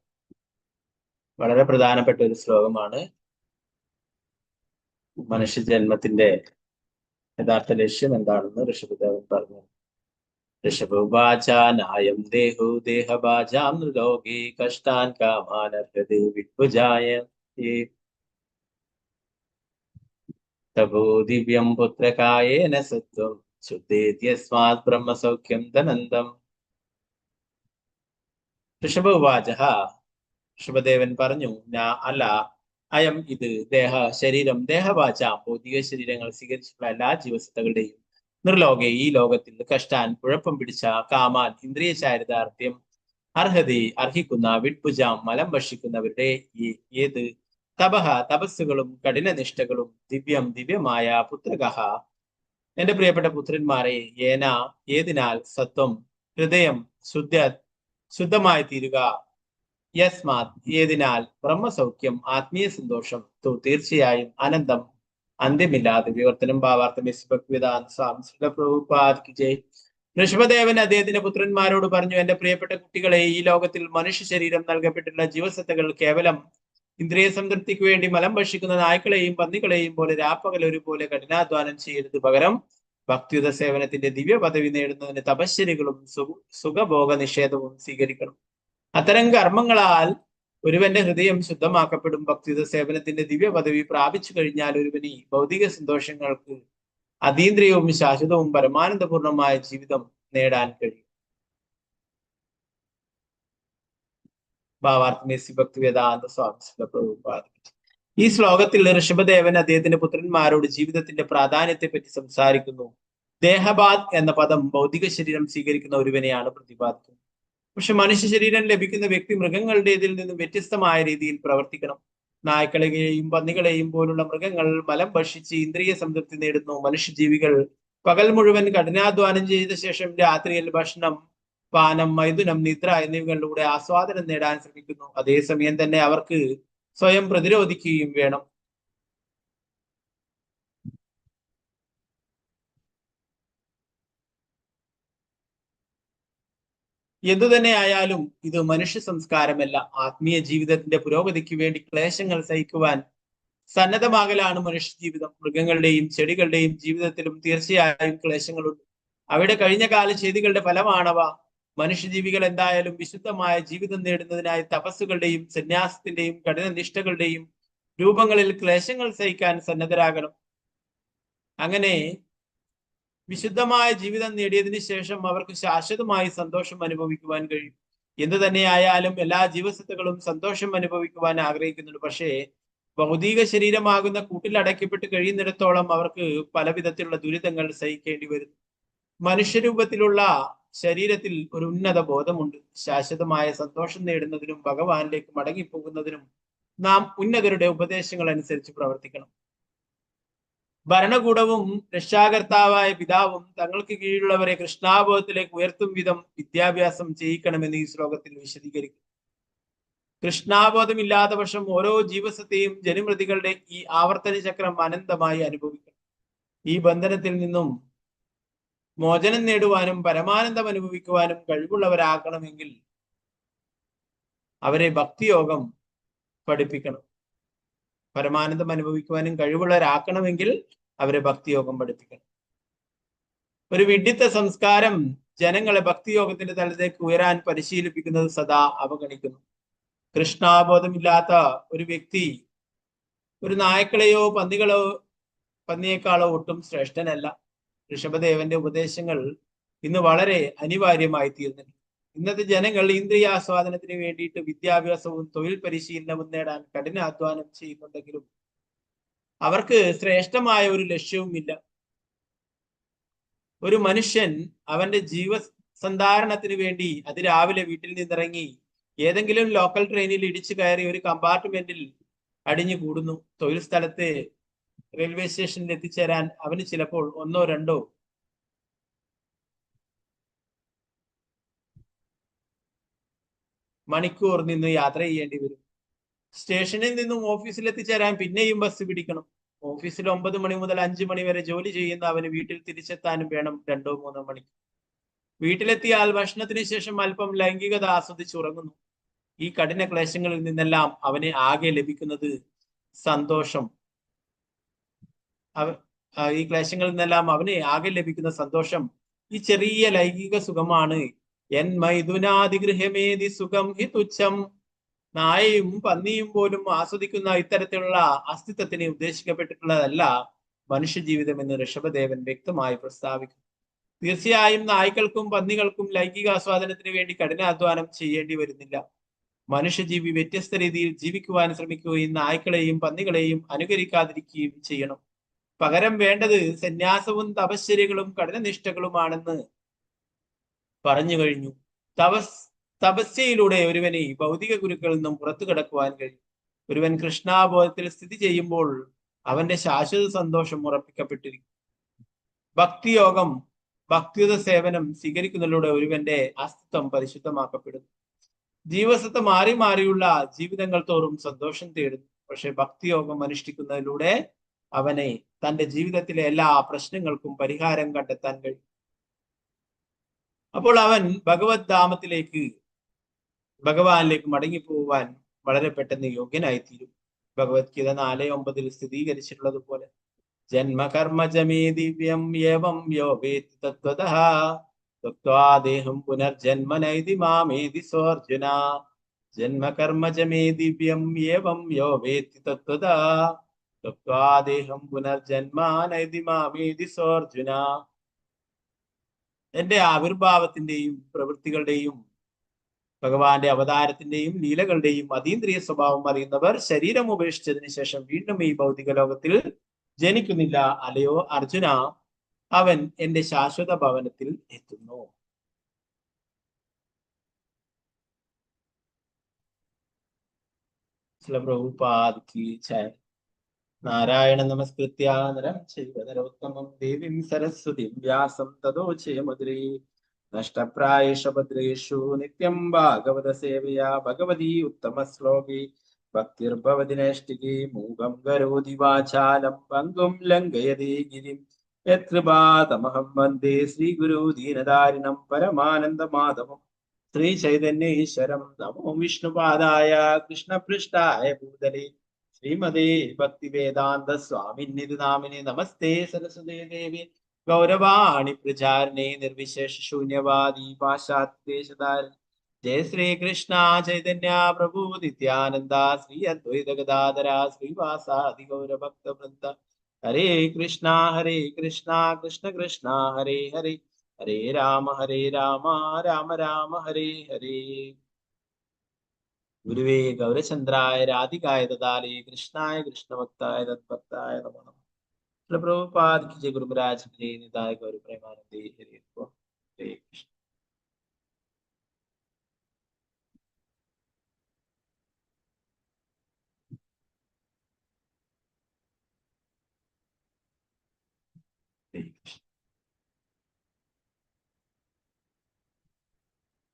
വളരെ പ്രധാനപ്പെട്ട ഒരു ശ്ലോകമാണ്. മനുഷ്യ ജന്മത്തിന്റെ യഥാർത്ഥ ലക്ഷ്യം എന്താണെന്ന് ഋഷഭദേവൻ പറഞ്ഞു. ഋഷഭ ഉവാച നായം ദേഹോ ദേഹഭാജാം ലോകേ കഷ്ടാൻ കാമാനർഹതേ വിഡ്ഭുജാം യേ തപോ ദിവ്യം പുത്രകായേന സത്വം ശുദ്ധേത്യസ്മാത് ബ്രഹ്മസൗഖ്യം ത്വനന്തം. ഋഷഭ ഉവാച. ഋഷഭദേവൻ പറഞ്ഞു, അയം ഇത് ശരീരം ദേഹവാച ഭൗതിക ശരീരങ്ങൾ സ്വീകരിച്ചിട്ടുള്ള എല്ലാ ജീവസത്തകളുടെയും നിർലോകെ ഈ ലോകത്തിൽ കഷ്ടാൻ കുഴപ്പം പിടിച്ച കാമാൻ ഇന്ദ്രിയ ചാരിതാർത്ഥ്യം അർഹതി അർഹിക്കുന്ന വിഡ്ഭുജാം മലം ഭക്ഷിക്കുന്നവരുടെ ഏത് തപഹ തപസ്സുകളും കഠിനനിഷ്ഠകളും ദിവ്യമായ പുത്രകഹ എന്റെ പ്രിയപ്പെട്ട പുത്രന്മാരെ ഏതിനാൽ സത്വം ഹൃദയം ശുദ്ധമായി തീരുക യസ്മാത് ഏതിനാൽ ബ്രഹ്മസൗഖ്യം ആത്മീയ സന്തോഷം തീർച്ചയായും അനന്തം അന്ത്യമില്ലാതെ വിവർത്തനം ഭാവാർത്ഥം ഋഷഭദേവൻ അദ്ദേഹത്തിന്റെ പുത്രന്മാരോട് പറഞ്ഞു, എന്റെ പ്രിയപ്പെട്ട കുട്ടികളെ, ഈ ലോകത്തിൽ മനുഷ്യ ശരീരം നൽകപ്പെട്ടിട്ടുള്ള ജീവസത്തകൾ കേവലം ഇന്ദ്രിയ സംതൃപ്തിക്ക് വേണ്ടി മലം ഭക്ഷിക്കുന്ന നായ്ക്കളെയും പന്നികളെയും പോലെ രാപ്പകൽ ഒരുപോലെ കഠിനാധ്വാനം ചെയ്യരുത്. പകരം ഭക്തിയുത സേവനത്തിന്റെ ദിവ്യ പദവി നേടുന്നതിന് തപശ്ചര്യകളും സുഖഭോഗ നിഷേധവും സ്വീകരിക്കണം. അത്തരം കർമ്മങ്ങളാൽ ഒരുവന്റെ ഹൃദയം ശുദ്ധമാക്കപ്പെടും. ഭക്തിയുത സേവനത്തിന്റെ ദിവ്യ പദവി പ്രാപിച്ചു കഴിഞ്ഞാൽ ഒരുവന് ഭൗതിക സന്തോഷങ്ങൾക്ക് അതീന്ദ്രിയവും ശാശ്വതവും പരമാനന്ദപൂർണമായ ജീവിതം നേടാൻ കഴിയും. ഭാവാർത്ഥമേസി ഭക്തിവേദാന്ത സ്വാമി പ്രഭുപാദ. ഈ ശ്ലോകത്തിൽ ഋഷഭദേവൻ അദ്ദേഹത്തിന്റെ പുത്രന്മാരോട് ജീവിതത്തിന്റെ പ്രാധാന്യത്തെ പറ്റി സംസാരിക്കുന്നു. ദേഹബാദ് എന്ന പദം ഭൗതിക ശരീരം സ്വീകരിക്കുന്ന ഒരുവനെയാണ് പ്രതിപാദിക്കുന്നത്. പക്ഷെ മനുഷ്യ ശരീരം ലഭിക്കുന്ന വ്യക്തി മൃഗങ്ങളുടേതിൽ നിന്നും വ്യത്യസ്തമായ രീതിയിൽ പ്രവർത്തിക്കണം. നായ്ക്കളെയും പന്നികളെയും പോലുള്ള മൃഗങ്ങൾ മലം ഭക്ഷിച്ച് ഇന്ദ്രിയ സംതൃപ്തി നേടുന്നു. മനുഷ്യജീവികൾ പകൽ മുഴുവൻ കഠിനാധ്വാനം ചെയ്ത ശേഷം രാത്രിയിൽ ഭക്ഷണം, പാനം, മൈഥുനം, നിദ്ര എന്നിവകളിലൂടെ ആസ്വാദനം നേടാൻ ശ്രമിക്കുന്നു. അതേസമയം തന്നെ അവർക്ക് സ്വയം പ്രതിരോധിക്കുകയും വേണം. എന്തുതന്നെ ആയാലും ഇത് മനുഷ്യ സംസ്കാരമല്ല. ആത്മീയ ജീവിതത്തിന്റെ പുരോഗതിക്ക് വേണ്ടി ക്ലേശങ്ങൾ സഹിക്കുവാൻ സന്നദ്ധമാകലാണ് മനുഷ്യ ജീവിതം. മൃഗങ്ങളുടെയും ചെടികളുടെയും ജീവിതത്തിലും തീർച്ചയായും ക്ലേശങ്ങളുണ്ട്. അവിടെ കഴിഞ്ഞ കാല ചെയ്തികളുടെ ഫലമാണവ. മനുഷ്യജീവികൾ എന്തായാലും വിശുദ്ധമായ ജീവിതം നേടുന്നതിനായി തപസ്സുകളുടെയും സന്യാസത്തിന്റെയും കഠിനനിഷ്ഠകളുടെയും രൂപങ്ങളിൽ ക്ലേശങ്ങൾ സഹിക്കാൻ സന്നദ്ധരാകണം. അങ്ങനെ വിശുദ്ധമായ ജീവിതം നേടിയതിനു ശേഷം അവർക്ക് ശാശ്വതമായി സന്തോഷം അനുഭവിക്കുവാൻ കഴിയും. എന്തു തന്നെയായാലും എല്ലാ ജീവസത്തകളും സന്തോഷം അനുഭവിക്കുവാൻ ആഗ്രഹിക്കുന്നുണ്ട്. പക്ഷേ ഭൗതിക ശരീരമാകുന്ന കൂട്ടിൽ അടയ്ക്കപ്പെട്ട് കഴിയുന്നിടത്തോളം അവർക്ക് പല വിധത്തിലുള്ള ദുരിതങ്ങൾ സഹിക്കേണ്ടി വരുന്നു. മനുഷ്യരൂപത്തിലുള്ള ശരീരത്തിൽ ഒരു ഉന്നത ബോധമുണ്ട്. ശാശ്വതമായ സന്തോഷം നേടുന്നതിനും ഭഗവാനിലേക്ക് മടങ്ങിപ്പോകുന്നതിനും നാം ഉന്നതരുടെ ഉപദേശങ്ങൾ അനുസരിച്ച് പ്രവർത്തിക്കണം. ഭരണകൂടവും രക്ഷാകർത്താവായ പിതാവും തങ്ങൾക്ക് കീഴിലുള്ളവരെ കൃഷ്ണാബോധത്തിലേക്ക് ഉയർത്തും വിധം വിദ്യാഭ്യാസം ചെയ്യിക്കണമെന്ന് ഈ ശ്ലോകത്തിൽ വിശദീകരിക്കും. കൃഷ്ണാബോധമില്ലാത്ത പക്ഷം ഓരോ ജീവസത്തെയും ജനിമൃതികളുടെ ഈ ആവർത്തന ചക്രം അനന്തമായി അനുഭവിക്കണം. ഈ ബന്ധനത്തിൽ നിന്നും മോചനം നേടുവാനും പരമാനന്ദം അനുഭവിക്കുവാനും കഴിവുള്ളവരാക്കണമെങ്കിൽ അവരെ ഭക്തിയോഗം പഠിപ്പിക്കണം. പരമാനന്ദം അനുഭവിക്കുവാനും കഴിവുള്ളവരാക്കണമെങ്കിൽ അവരെ ഭക്തിയോഗം പഠിപ്പിക്കണം. ഒരു വിഡ്ഢിത്ത സംസ്കാരം ജനങ്ങളെ ഭക്തിയോഗത്തിന്റെ തലത്തേക്ക് ഉയരാൻ പരിശീലിപ്പിക്കുന്നത് സദാ അവഗണിക്കുന്നു. കൃഷ്ണാബോധമില്ലാത്ത ഒരു വ്യക്തി ഒരു നായ്ക്കളെയോ പന്നിയേക്കാളോ ഒട്ടും ശ്രേഷ്ഠനല്ല. ഋഷഭദേവന്റെ ഉപദേശങ്ങൾ ഇന്ന് വളരെ അനിവാര്യമായി തീർന്നിട്ടുണ്ട്. ഇന്നത്തെ ജനങ്ങൾ ഇന്ദ്രിയാസ്വാദനത്തിന് വേണ്ടിയിട്ട് വിദ്യാഭ്യാസവും തൊഴിൽ പരിശീലനവും നേടാൻ കഠിനാധ്വാനം ചെയ്യുന്നുണ്ടെങ്കിലും അവർക്ക് ശ്രേഷ്ഠമായ ഒരു ലക്ഷ്യവുമില്ല. ഒരു മനുഷ്യൻ അവന്റെ ജീവസന്ധാരണത്തിന് വേണ്ടി അതിരാവിലെ വീട്ടിൽ നിന്നിറങ്ങി ഏതെങ്കിലും ലോക്കൽ ട്രെയിനിൽ ഇടിച്ചു കയറി ഒരു കമ്പാർട്ട്മെന്റിൽ അടിഞ്ഞു കൂടുന്നു. തൊഴിൽ സ്ഥലത്ത് റെയിൽവേ സ്റ്റേഷനിൽ എത്തിച്ചേരാൻ അവന് ചിലപ്പോൾ 1 or 2 മണിക്കൂർ നിന്ന് യാത്ര ചെയ്യേണ്ടി വരും. സ്റ്റേഷനിൽ നിന്നും ഓഫീസിൽ എത്തിച്ചേരാൻ പിന്നെയും ബസ് പിടിക്കണം. ഓഫീസിൽ 9 മണി മുതൽ 5 മണി വരെ ജോലി ചെയ്യുന്ന അവന് വീട്ടിൽ തിരിച്ചെത്താനും വേണം 2-3 മണിക്കൂർ. വീട്ടിലെത്തിയാൽ ഭക്ഷണത്തിന് ശേഷം അല്പം ലൈംഗികത ആസ്വദിച്ചുറങ്ങുന്നു. ഈ കഠിന ക്ലേശങ്ങളിൽ നിന്നെല്ലാം അവന് ആകെ ലഭിക്കുന്നത് സന്തോഷം. ഈ ക്ലേശങ്ങളിൽ നിന്നെല്ലാം അവന് ആകെ ലഭിക്കുന്ന സന്തോഷം ഈ ചെറിയ ലൈംഗിക സുഖമാണ്. എൻ മൈഥുനാദിഗൃഹമേതി സുഖം ഹി തുച്ഛം. നായയും പന്നിയും പോലും ആസ്വദിക്കുന്ന ഇത്തരത്തിലുള്ള അസ്തിത്വത്തിന് ഉദ്ദേശിക്കപ്പെട്ടിട്ടുള്ളതല്ല മനുഷ്യജീവിതം എന്ന് ഋഷഭദേവൻ വ്യക്തമായി പ്രസ്താവിക്കുന്നു. തീർച്ചയായും നായ്ക്കൾക്കും പന്നികൾക്കും ലൈംഗിക ആസ്വാദനത്തിന് വേണ്ടി കഠിനാധ്വാനം ചെയ്യേണ്ടി വരുന്നില്ല. മനുഷ്യജീവി വ്യത്യസ്ത രീതിയിൽ ജീവിക്കുവാൻ ശ്രമിക്കുകയും നായ്ക്കളെയും പന്നികളെയും അനുകരിക്കാതിരിക്കുകയും ചെയ്യണം. പകരം വേണ്ടത് സന്യാസവും തപശ്ചര്യകളും കഠിനനിഷ്ഠകളുമാണെന്ന് പറഞ്ഞു കഴിഞ്ഞു. തപസ്യയിലൂടെ ഒരുവന് ഭൗതിക ഗുരുക്കളിൽ നിന്നും പുറത്തു കടക്കുവാൻ കഴിയും. ഒരുവൻ കൃഷ്ണാബോധത്തിൽ സ്ഥിതി ചെയ്യുമ്പോൾ അവന്റെ ശാശ്വത സന്തോഷം ഉറപ്പിക്കപ്പെട്ടിരിക്കും. ഭക്തിയോഗം, ഭക്തിയുത സേവനം സ്വീകരിക്കുന്നതിലൂടെ ഒരുവന്റെ അസ്തിത്വം പരിശുദ്ധമാക്കപ്പെടുന്നു. ജീവസത്ത മാറി മാറിയുള്ള ജീവിതങ്ങൾ തോറും സന്തോഷം തേടുന്നു. പക്ഷെ ഭക്തിയോഗം അനുഷ്ഠിക്കുന്നതിലൂടെ അവനെ തന്റെ ജീവിതത്തിലെ എല്ലാ പ്രശ്നങ്ങൾക്കും പരിഹാരം കണ്ടെത്താൻ കഴിയും. അപ്പോൾ അവൻ ഭഗവാനിലേക്ക് മടങ്ങിപ്പോവാൻ വളരെ പെട്ടെന്ന് യോഗ്യനായിത്തീരും. ഭഗവത്ഗീത 4:9 സ്ഥിരീകരിച്ചിട്ടുള്ളതുപോലെ ജന്മകർമ്മജമേ ദിവ്യം യേവം യോ വേത്തി തത്വതഃ തത്വാദേഹം പുനർജന്മനൈതി മാമേതി സോർജുന. ജന്മകർമ്മജമേ ദിവ്യം യേവം യോ വേത്തി തത്വതഃ തത്വാദേഹം പുനർജന്മനൈതി മാമേതി സോർജുന. എന്റെ ആവിർഭാവത്തിന്റെയും പ്രവൃത്തികളുടെയും ഭഗവാന്റെ അവതാരത്തിന്റെയും ലീലകളുടെയും അതീന്ദ്രിയ സ്വഭാവം അറിയുന്നവർ ശരീരം ഉപേക്ഷിച്ചതിന് ശേഷം വീണ്ടും ഈ ഭൗതിക ലോകത്തിൽ ജനിക്കുന്നില്ല. അല്ലയോ അർജുന, അവൻ എന്റെ ശാശ്വത ഭവനത്തിൽ എത്തുന്നു. പ്രഭുപാദ് കീ ജയ്. നാരായണ നമസ്കൃത്യ നരം ചൈവ നരോത്തമം ദേവീം സരസ്വതീം വ്യാസം തതോ ജയമുദ്രേ. നഷ്ടപ്രായേഷു ഭദ്രേഷു നിത്യം ഭാഗവത സേവയാ ഭഗവതി ഉത്തമ ശ്ലോകി ഭക്തിർഭവതി നൈഷ്ഠികി. മൂകം കരോതി വാചാലം പങ്കും ലംഘയതേ ഗിരിം യത്കൃപാതമഹം വന്ദേ ശ്രീഗുരു ദീനദാരിണം പരമാനന്ദ മാധവം. ശ്രീ ചൈതന്യേശ്വരം. നമോ വിഷ്ണുപാദായ കൃഷ്ണപൃഷ്ഠായ ഭൂതലേ ശ്രീമതേ ഭക്തിവേദാന്ത സ്വാമിന്നിധി നാമിനെ. നമസ്തേ സരസ്വതേ ദേവി ഗൗരവാണി പ്രചാരണേ നിർവിശേഷ ശൂന്യവാദി പാശ്ചാത്യദേശധാരണ. ജയ ശ്രീകൃഷ്ണ ചൈതന്യ പ്രഭു നിത്യാനന്ദ ശ്രീ അദ്വൈത ഗദാധര ശ്രീവാസാദി ഗൗരഭക്ത വൃന്ദ. ഹരേ കൃഷ്ണ കൃഷ്ണ കൃഷ്ണ ഹരേ ഹരേ, ഹരേ രാമ രാമ രാമ ഹരേ ഹരേ. ഗുരുവേ ഗൗരചന്ദ്രായ രാധികായ ദദാലേ കൃഷ്ണായ കൃഷ്ണഭക്തായ തദ്ഭക്തായ നമോ നമഃ. പ്രഭുപാദ് की जय. गुरु महाराज की निताय गौर प्रेमानंदे. हरे कृष्ण.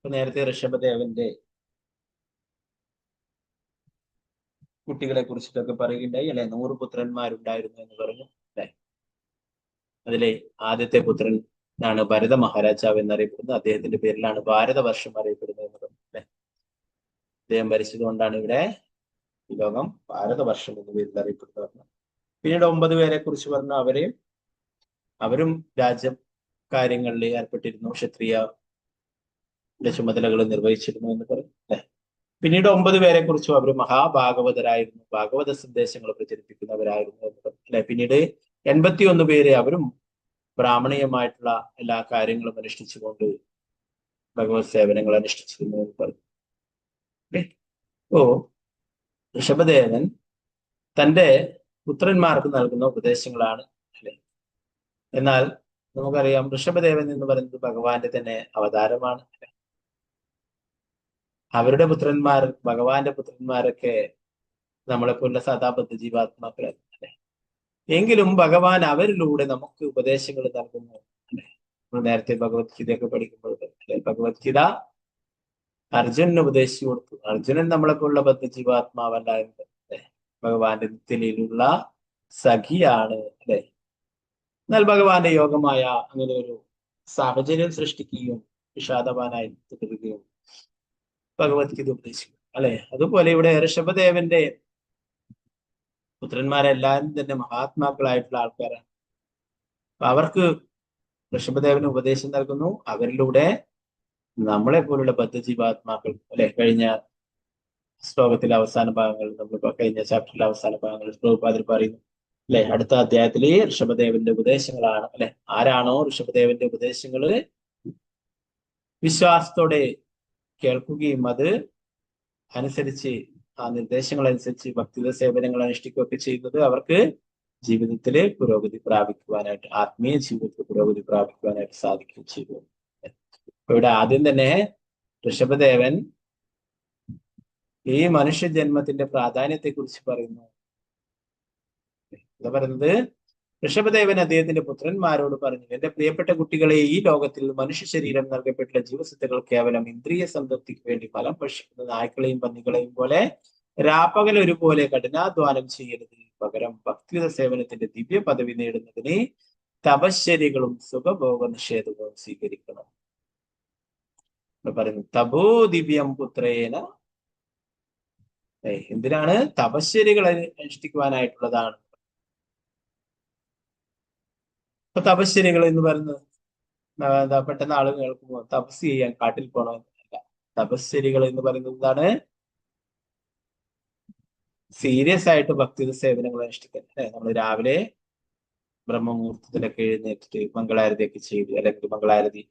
നേരത്തെ ഋഷഭദേവന്റെ കുട്ടികളെ കുറിച്ചിട്ടൊക്കെ പറയുകയുണ്ടായി അല്ലെ. 100 പുത്രന്മാരുണ്ടായിരുന്നു എന്ന് പറഞ്ഞു അല്ലെ. അതിലെ ആദ്യത്തെ പുത്രനാണ് ഭരത മഹാരാജാവ് എന്നറിയപ്പെടുന്നത്. അദ്ദേഹത്തിന്റെ പേരിലാണ് ഭാരതവർഷം അറിയപ്പെടുന്നത് എന്ന് പറഞ്ഞു അല്ലെ. അദ്ദേഹം ഭരിച്ചതുകൊണ്ടാണ് ഇവിടെ ഈ ലോകം ഭാരതവർഷം എന്ന പേരിൽ അറിയപ്പെടുന്നത്. പിന്നീട് 9 പേരെ കുറിച്ച് പറഞ്ഞു. അവരും രാജ്യം കാര്യങ്ങളിൽ ഏർപ്പെട്ടിരുന്നു, ക്ഷത്രിയ ചുമതലകൾ നിർവഹിച്ചിരുന്നു എന്ന് പറഞ്ഞു അല്ലെ. പിന്നീട് 9 പേരെ കുറിച്ചും അവർ മഹാഭാഗവതരായിരുന്നു, ഭാഗവത സന്ദേശങ്ങൾ പ്രചരിപ്പിക്കുന്നവരായിരുന്നു എന്ന് പറഞ്ഞു അല്ലെ. പിന്നീട് 81 പേര് അവരും ബ്രാഹ്മണീയമായിട്ടുള്ള എല്ലാ കാര്യങ്ങളും അനുഷ്ഠിച്ചുകൊണ്ട് ഭഗവത് സേവനങ്ങൾ അനുഷ്ഠിച്ചിരുന്നു എന്ന് പറഞ്ഞു. ഋഷഭദേവൻ തൻ്റെ പുത്രന്മാർക്ക് നൽകുന്ന ഉപദേശങ്ങളാണ് അല്ലെ. എന്നാൽ നമുക്കറിയാം ഋഷഭദേവൻ എന്ന് പറയുന്നത് ഭഗവാന്റെ തന്നെ അവതാരമാണ്. അവരുടെ പുത്രന്മാർ, ഭഗവാന്റെ പുത്രന്മാരൊക്കെ നമ്മളെപ്പോലുള്ള സാധാബദ്ധ ജീവാത്മാക്കളാണ് അല്ലെ. എങ്കിലും ഭഗവാൻ അവരിലൂടെ നമുക്ക് ഉപദേശങ്ങൾ നൽകുന്നു അല്ലെ. നമ്മൾ നേരത്തെ ഭഗവത്ഗീതയൊക്കെ പഠിക്കുമ്പോൾ അല്ലെ, ഭഗവത്ഗീത അർജുനന് ഉപദേശിച്ചു കൊടുത്തു. അർജുനൻ നമ്മളെപ്പോലുള്ള ബദ്ധ ജീവാത്മാവല്ല എന്ന് അല്ലെ, ഭഗവാന്റെ നിത്യലയിലുള്ള സഖിയാണ് അല്ലെ. എന്നാൽ ഭഗവാന്റെ യോഗമായ അങ്ങനെ ഒരു സാഹചര്യം സൃഷ്ടിക്കുകയും വിഷാദവാനായി തുടരുകയും ഭഗവത്ഗീത ഉപദേശിക്കും അല്ലെ. അതുപോലെ ഇവിടെ ഋഷഭദേവന്റെ പുത്രന്മാരെല്ലാവരും തന്നെ മഹാത്മാക്കളായിട്ടുള്ള ആൾക്കാരാണ്. അവർക്ക് ഋഷഭദേവന് ഉപദേശം നൽകുന്നു. അവരിലൂടെ നമ്മളെ പോലുള്ള ബദ്ധജീവാത്മാക്കൾ അല്ലെ. കഴിഞ്ഞ ശ്ലോകത്തിലെ അവസാന ഭാഗങ്ങൾ, നമ്മൾ കഴിഞ്ഞ ചാപ്റ്ററിലെ അവസാന ഭാഗങ്ങൾ പ്രഭുപാദർ പറയുന്നു അല്ലെ. അടുത്ത അധ്യായത്തിലെ ഋഷഭദേവന്റെ ഉപദേശങ്ങളാണ് അല്ലെ. ആരാണോ ഋഷഭദേവന്റെ ഉപദേശങ്ങള് വിശ്വാസത്തോടെ കേൾക്കുകയും അത് അനുസരിച്ച് ആ നിർദ്ദേശങ്ങൾ അനുസരിച്ച് ഭക്തിയുടെ സേവനങ്ങൾ അനുഷ്ഠിക്കുകയൊക്കെ ചെയ്യുന്നത് അവർക്ക് ജീവിതത്തില് പുരോഗതി പ്രാപിക്കുവാനായിട്ട്, ആത്മീയ ജീവിതത്തിൽ പുരോഗതി പ്രാപിക്കുവാനായിട്ട് സാധിക്കുകയും ചെയ്തു. ഇവിടെ ആദ്യം തന്നെ ഋഷഭദേവൻ ഈ മനുഷ്യ ജന്മത്തിന്റെ പ്രാധാന്യത്തെ കുറിച്ച് പറയുന്നു. എന്താ പറയുന്നത്? ഋഷഭദേവൻ അദ്ദേഹത്തിന്റെ പുത്രന്മാരോട് പറഞ്ഞു, എന്റെ പ്രിയപ്പെട്ട കുട്ടികളെ, ഈ ലോകത്തിൽ മനുഷ്യ ശരീരം നൽകപ്പെട്ടുള്ള ജീവസത്തകൾ കേവലം ഇന്ദ്രിയ സംതൃപ്തിക്ക് വേണ്ടി ഫലം ഭക്ഷിക്കുന്ന നായ്ക്കളെയും പന്നികളെയും പോലെ രാപ്പകൽ ഒരുപോലെ കഠിനാധ്വാനം ചെയ്യരുത്. പകരം ഭക്തിയുത സേവനത്തിന്റെ ദിവ്യ പദവി നേടുന്നതിന് തപശ്ചര്യകളും സുഖഭോഗ നിഷേധവും സ്വീകരിക്കണം. പറയുന്നു തപോ ദിവ്യം പുത്രേന. എന്തിനാണ്? തപശ്ചര്യകൾ അനുഷ്ഠിക്കുവാനായിട്ടുള്ളതാണ്. ഇപ്പൊ തപശ്ചര്യകൾ എന്ന് പറയുന്നത് പെട്ടെന്ന് ആളുകൾ കേൾക്കുമ്പോൾ തപസ് ചെയ്യാൻ കാട്ടിൽ പോകണമെന്നല്ല. തപശ്ചര്യകൾ എന്ന് പറയുന്നത് എന്താണ്? സീരിയസ് ആയിട്ട് ഭക്തിയുടെ സേവനങ്ങൾ അനുഷ്ഠിക്കാൻ. നമ്മൾ രാവിലെ ബ്രഹ്മമുഹൂർത്തത്തിലൊക്കെ എഴുന്നേറ്റിട്ട് മംഗളാരതിയൊക്കെ ചെയ്ത്, അല്ലെങ്കിൽ മംഗളാരതി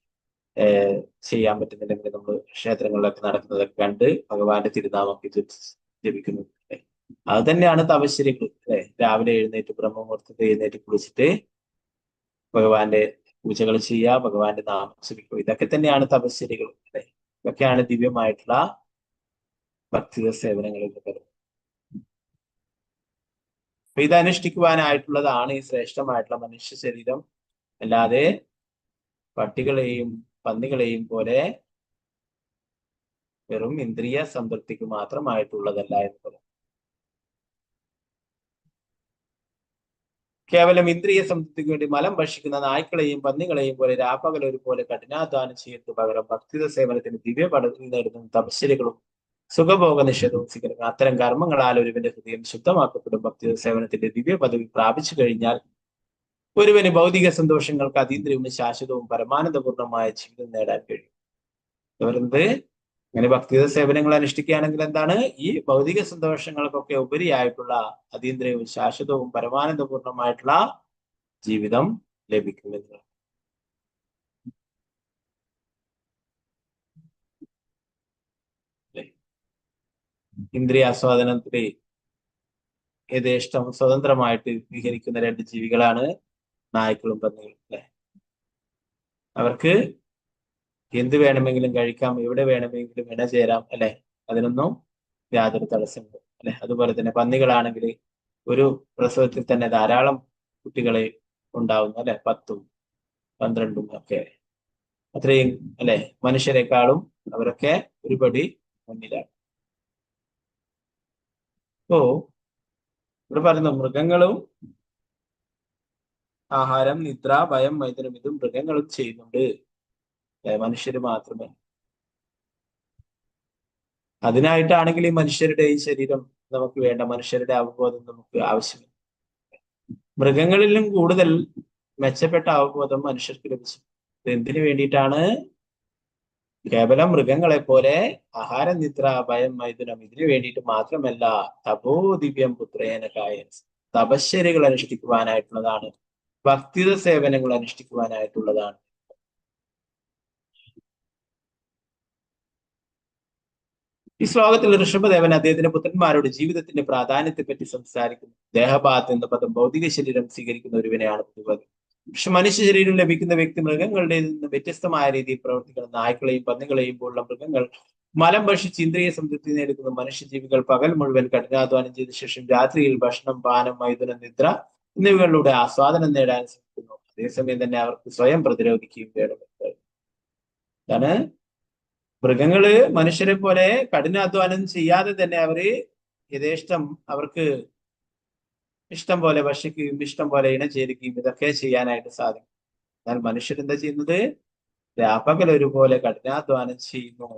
ചെയ്യാൻ പറ്റുന്നില്ലെങ്കിൽ നമ്മൾ ക്ഷേത്രങ്ങളിലൊക്കെ നടക്കുന്നതൊക്കെ കണ്ട് ഭഗവാന്റെ തിരുനാമൊക്കെ ജപിക്കുന്നു. അത് തന്നെയാണ് തപശ്ചര്യകൾ. രാവിലെ എഴുന്നേറ്റ് ബ്രഹ്മമുഹൂർത്തത്തിൽ എഴുന്നേറ്റ് കുളിച്ചിട്ട് ഭഗവാന്റെ പൂജകൾ ചെയ്യുക, ഭഗവാന്റെ നാമം ജപിക്കുക. ഇതൊക്കെ തന്നെയാണ് തപശ്ചര്യകൾ. ഇതൊക്കെയാണ് ദിവ്യമായിട്ടുള്ള ഭക്തിയുടെ സേവനങ്ങളിൽ വരുന്നത്. അപ്പൊ ഇത് അനുഷ്ഠിക്കുവാനായിട്ടുള്ളതാണ് ഈ ശ്രേഷ്ഠമായിട്ടുള്ള മനുഷ്യ ശരീരം. അല്ലാതെ പട്ടികളെയും പന്നികളെയും പോലെ വെറും ഇന്ദ്രിയ സംതൃപ്തിക്ക് മാത്രമായിട്ടുള്ളതല്ല എന്ന് പറയും. കേവലം ഇന്ദ്രിയ സംതൃപ്തിക്ക് വേണ്ടി മലം ഭക്ഷിക്കുന്ന നായ്ക്കളെയും പന്നികളെയും പോലെ രാപ്പകൽ ഒരുപോലെ കഠിനാധ്വാനം ചെയ്യുന്നത് പകരം ഭക്തിയുടെ സേവനത്തിന് ദിവ്യ പദവി നേടുന്ന തപശ്ചര്യകളും സുഖഭോഗ നിഷേധവും സ്വീകരിക്കണം. അത്തരം കർമ്മങ്ങളാൽ ഒരുവന്റെ ഹൃദയം ശുദ്ധമാക്കപ്പെടും. ഭക്തിയുടെ സേവനത്തിന്റെ ദിവ്യ പദവി പ്രാപിച്ചു കഴിഞ്ഞാൽ ഒരുവന് ഭൗതിക സന്തോഷങ്ങൾക്ക് അതീന്ദ്രിയവും ശാശ്വതവും പരമാനന്ദപൂർണമായ ജീവിതം നേടാൻ കഴിയും. പറയുന്നത് അങ്ങനെ ഭക്തിയുടെ സേവനങ്ങൾ അനുഷ്ഠിക്കുകയാണെങ്കിൽ എന്താണ്? ഈ ഭൗതിക സന്തോഷങ്ങൾക്കൊക്കെ ഉപരിയായിട്ടുള്ള അതീന്ദ്രിയവും ശാശ്വതവും പരമാനന്ദപൂർണമായിട്ടുള്ള ജീവിതം ലഭിക്കുമെന്ന്. ഇന്ദ്രിയാസ്വാദനത്തില് യഥേഷ്ടം സ്വതന്ത്രമായിട്ട് വിഹരിക്കുന്ന രണ്ട് ജീവികളാണ് നായ്ക്കളും പന്നികളും. അവർക്ക് എന്ത് വേണമെങ്കിലും കഴിക്കാം, എവിടെ വേണമെങ്കിലും ഇണചേരാം. അതിനൊന്നും യാതൊരു തടസ്സമില്ല. അതുപോലെ തന്നെ പന്നികളാണെങ്കിൽ ഒരു പ്രസവത്തിൽ തന്നെ ധാരാളം കുട്ടികളെ ഉണ്ടാവുന്നു. 10ഉം 12ഉം ഒക്കെ. അത്രയും മനുഷ്യരെക്കാളും അവരൊക്കെ ഒരുപടി മുന്നിലാണ്. അപ്പോ ഇവിടെ പറയുന്നു, മൃഗങ്ങളും ആഹാരം, നിദ്ര, ഭയം, മൈഥുനം ഇതും മൃഗങ്ങളും ചെയ്യുന്നുണ്ട്, മനുഷ്യര് മാത്രമേ. അതിനായിട്ടാണെങ്കിൽ ഈ മനുഷ്യരുടെ ഈ ശരീരം നമുക്ക് വേണ്ട, മനുഷ്യരുടെ അവബോധം നമുക്ക് ആവശ്യമില്ല. മൃഗങ്ങളിലും കൂടുതൽ മെച്ചപ്പെട്ട അവബോധം മനുഷ്യർക്ക് ലഭിച്ചു. എന്തിനു വേണ്ടിയിട്ടാണ്? കേവലം മൃഗങ്ങളെ പോലെ ആഹാരം, നിദ്ര, ഭയം, മൈഥുനം ഇതിനു വേണ്ടിയിട്ട് മാത്രമല്ല, തപോ ദിവ്യം പുത്രേനകായ തപശ്ചര്യകൾ അനുഷ്ഠിക്കുവാനായിട്ടുള്ളതാണ്, ഭക്തിയുടെ സേവനങ്ങൾ അനുഷ്ഠിക്കുവാനായിട്ടുള്ളതാണ്. ഈ ശ്ലോകത്തിൽ ഋഷഭദേവൻ അദ്ദേഹത്തിന്റെ പുത്രന്മാരോട് ജീവിതത്തിന്റെ പ്രാധാന്യത്തെ പറ്റി സംസാരിക്കുന്നു. ദേഹഭാഗത്ത് എന്ന പദം ഭൗതിക ശരീരം സ്വീകരിക്കുന്ന ഒരുവനെയാണ് പൊതുവത്. പക്ഷെ മനുഷ്യ ശരീരം ലഭിക്കുന്ന വ്യക്തി മൃഗങ്ങളുടെ നിന്ന് വ്യത്യസ്തമായ രീതിയിൽ പ്രവർത്തിക്കുന്ന നായ്ക്കളെയും പന്നികളെയും പോലുള്ള മൃഗങ്ങൾ മലം ഭക്ഷിച്ച് ഇന്ദ്രിയ സംതൃപ്തി നേടുന്ന മനുഷ്യജീവികൾ പകൽ മുഴുവൻ കഠിനാധ്വാനം ചെയ്ത ശേഷം രാത്രിയിൽ ഭക്ഷണം, പാനം, മൈഥുനം, നിദ്ര എന്നിവകളിലൂടെ ആസ്വാദനം നേടാൻ ശ്രമിക്കുന്നു. അതേസമയം തന്നെ അവർക്ക് സ്വയം പ്രതിരോധിക്കുകയും വേണമെന്ന്. അതാണ് മൃഗങ്ങള് മനുഷ്യരെ പോലെ കഠിനാധ്വാനം ചെയ്യാതെ തന്നെ അവര് യഥേഷ്ടം അവർക്ക് ഇഷ്ടം പോലെ ഭക്ഷിക്കുകയും ഇഷ്ടം പോലെ ഇണചേരുകയും ഇതൊക്കെ ചെയ്യാനായിട്ട് സാധിക്കും. എന്നാൽ മനുഷ്യരെന്താ ചെയ്യുന്നത്? രാപ്പകൽ ഒരുപോലെ കഠിനാധ്വാനം ചെയ്യുന്നു.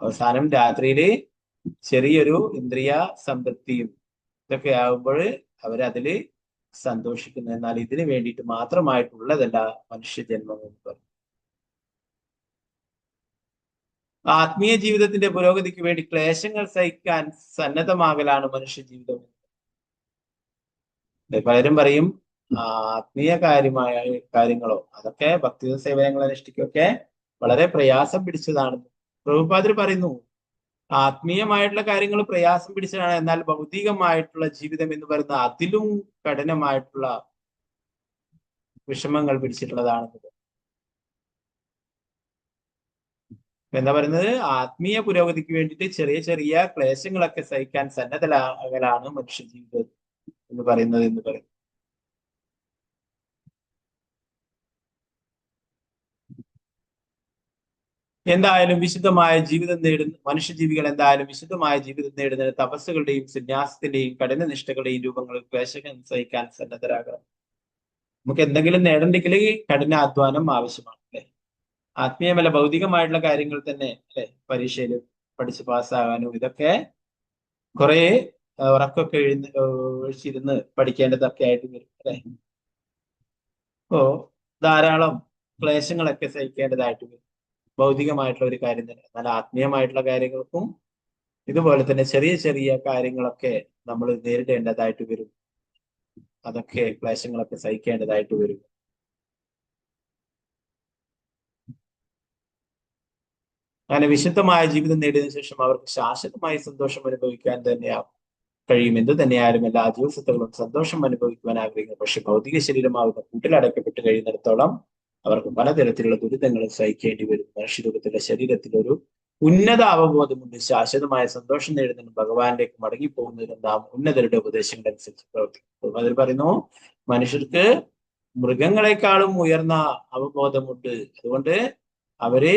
അവസാനം രാത്രിയില് ചെറിയൊരു ഇന്ദ്രിയ സംതൃപ്തിയും ഇതൊക്കെ ആകുമ്പോൾ അവരതില് സന്തോഷിക്കുന്നു. എന്നാൽ ഇതിനു വേണ്ടിയിട്ട് മാത്രമായിട്ടുള്ളതല്ല മനുഷ്യജന്മം എന്ന് പറയും. ആത്മീയ ജീവിതത്തിന്റെ പുരോഗതിക്ക് വേണ്ടി ക്ലേശങ്ങൾ സഹിക്കാൻ സന്നദ്ധമാകലാണ് മനുഷ്യ ജീവിതം. പലരും പറയും ആത്മീയ കാര്യങ്ങളോ അതൊക്കെ ഭക്തി സേവനങ്ങൾ അനുഷ്ഠിക്കൊക്കെ വളരെ പ്രയാസം പിടിച്ചതാണ്. പ്രഭുപാദർ പറയുന്നു, ആത്മീയമായിട്ടുള്ള കാര്യങ്ങൾ പ്രയാസം പിടിച്ചതാണ്. എന്നാൽ ഭൗതികമായിട്ടുള്ള ജീവിതം എന്ന് പറയുന്നത് അതിലും കഠിനമായിട്ടുള്ള വിഷമങ്ങൾ പിടിച്ചിട്ടുള്ളതാണ്. എന്താ പറയുന്നത്, ആത്മീയ പുരോഗതിക്ക് വേണ്ടിയിട്ട് ചെറിയ ചെറിയ ക്ലേശങ്ങളൊക്കെ സഹിക്കാൻ സന്നദ്ധരാകലാണ് മനുഷ്യ ജീവിതം എന്ന് പറയുന്നത് എന്തായാലും വിശുദ്ധമായ ജീവിതം നേടുന്ന മനുഷ്യജീവികൾ എന്തായാലും വിശുദ്ധമായ ജീവിതം നേടുന്നതിന് തപസ്സുകളുടെയും സന്യാസത്തിന്റെയും കഠിനനിഷ്ഠകളുടെയും രൂപങ്ങളിൽ ക്ലേശങ്ങൾ സഹിക്കാൻ സന്നദ്ധരാകണം. നമുക്ക് എന്തെങ്കിലും നേടണ്ടെങ്കിൽ കഠിനാധ്വാനം ആവശ്യമാണ്, അല്ലെ? ആത്മീയമല്ല ഭൗതികമായിട്ടുള്ള കാര്യങ്ങൾ തന്നെ, അല്ലെ? പരീക്ഷയിൽ പഠിച്ച് പാസ്സാകാനും ഇതൊക്കെ കുറെ ഉറക്കൊക്കെ ഒഴിച്ചിരുന്ന് പഠിക്കേണ്ടതൊക്കെ ആയിട്ട് വരും, അല്ലെ? അപ്പോ ധാരാളം ക്ലേശങ്ങളൊക്കെ സഹിക്കേണ്ടതായിട്ട് വരും, ഭൗതികമായിട്ടുള്ള ഒരു കാര്യം തന്നെ. എന്നാൽ ആത്മീയമായിട്ടുള്ള കാര്യങ്ങൾക്കും ഇതുപോലെ തന്നെ ചെറിയ ചെറിയ കാര്യങ്ങളൊക്കെ നമ്മൾ നേരിടേണ്ടതായിട്ട് വരും. അതൊക്കെ ക്ലേശങ്ങളൊക്കെ സഹിക്കേണ്ടതായിട്ട് വരും. അങ്ങനെ വിശുദ്ധമായ ജീവിതം നേടിയതിനു ശേഷം അവർക്ക് ശാശ്വതമായ സന്തോഷം അനുഭവിക്കാൻ തന്നെയാവും കഴിയും. എന്ത് തന്നെയായാലും എല്ലാ ദിവസത്തോളം സന്തോഷം അനുഭവിക്കുവാൻ ആഗ്രഹിക്കുന്നു. പക്ഷെ ഭൗതിക ശരീരമാവുന്ന കൂട്ടിലടക്കപ്പെട്ട് കഴിയുന്നിടത്തോളം അവർക്ക് പലതരത്തിലുള്ള ദുരിതങ്ങളും സഹിക്കേണ്ടി വരും. മനുഷ്യരൂപത്തിലെ ശരീരത്തിൽ ഒരു ഉന്നത അവബോധമുണ്ട്. ശാശ്വതമായ സന്തോഷം നേടുന്നതിനും ഭഗവാനിലേക്ക് മടങ്ങിപ്പോകുന്നതിനും നാം ഉന്നതരുടെ ഉപദേശങ്ങളനുസരിച്ച് പ്രവർത്തിക്കും. അതിൽ പറയുന്നു, മനുഷ്യർക്ക് മൃഗങ്ങളെക്കാളും ഉയർന്ന അവബോധമുണ്ട്. അതുകൊണ്ട് അവര്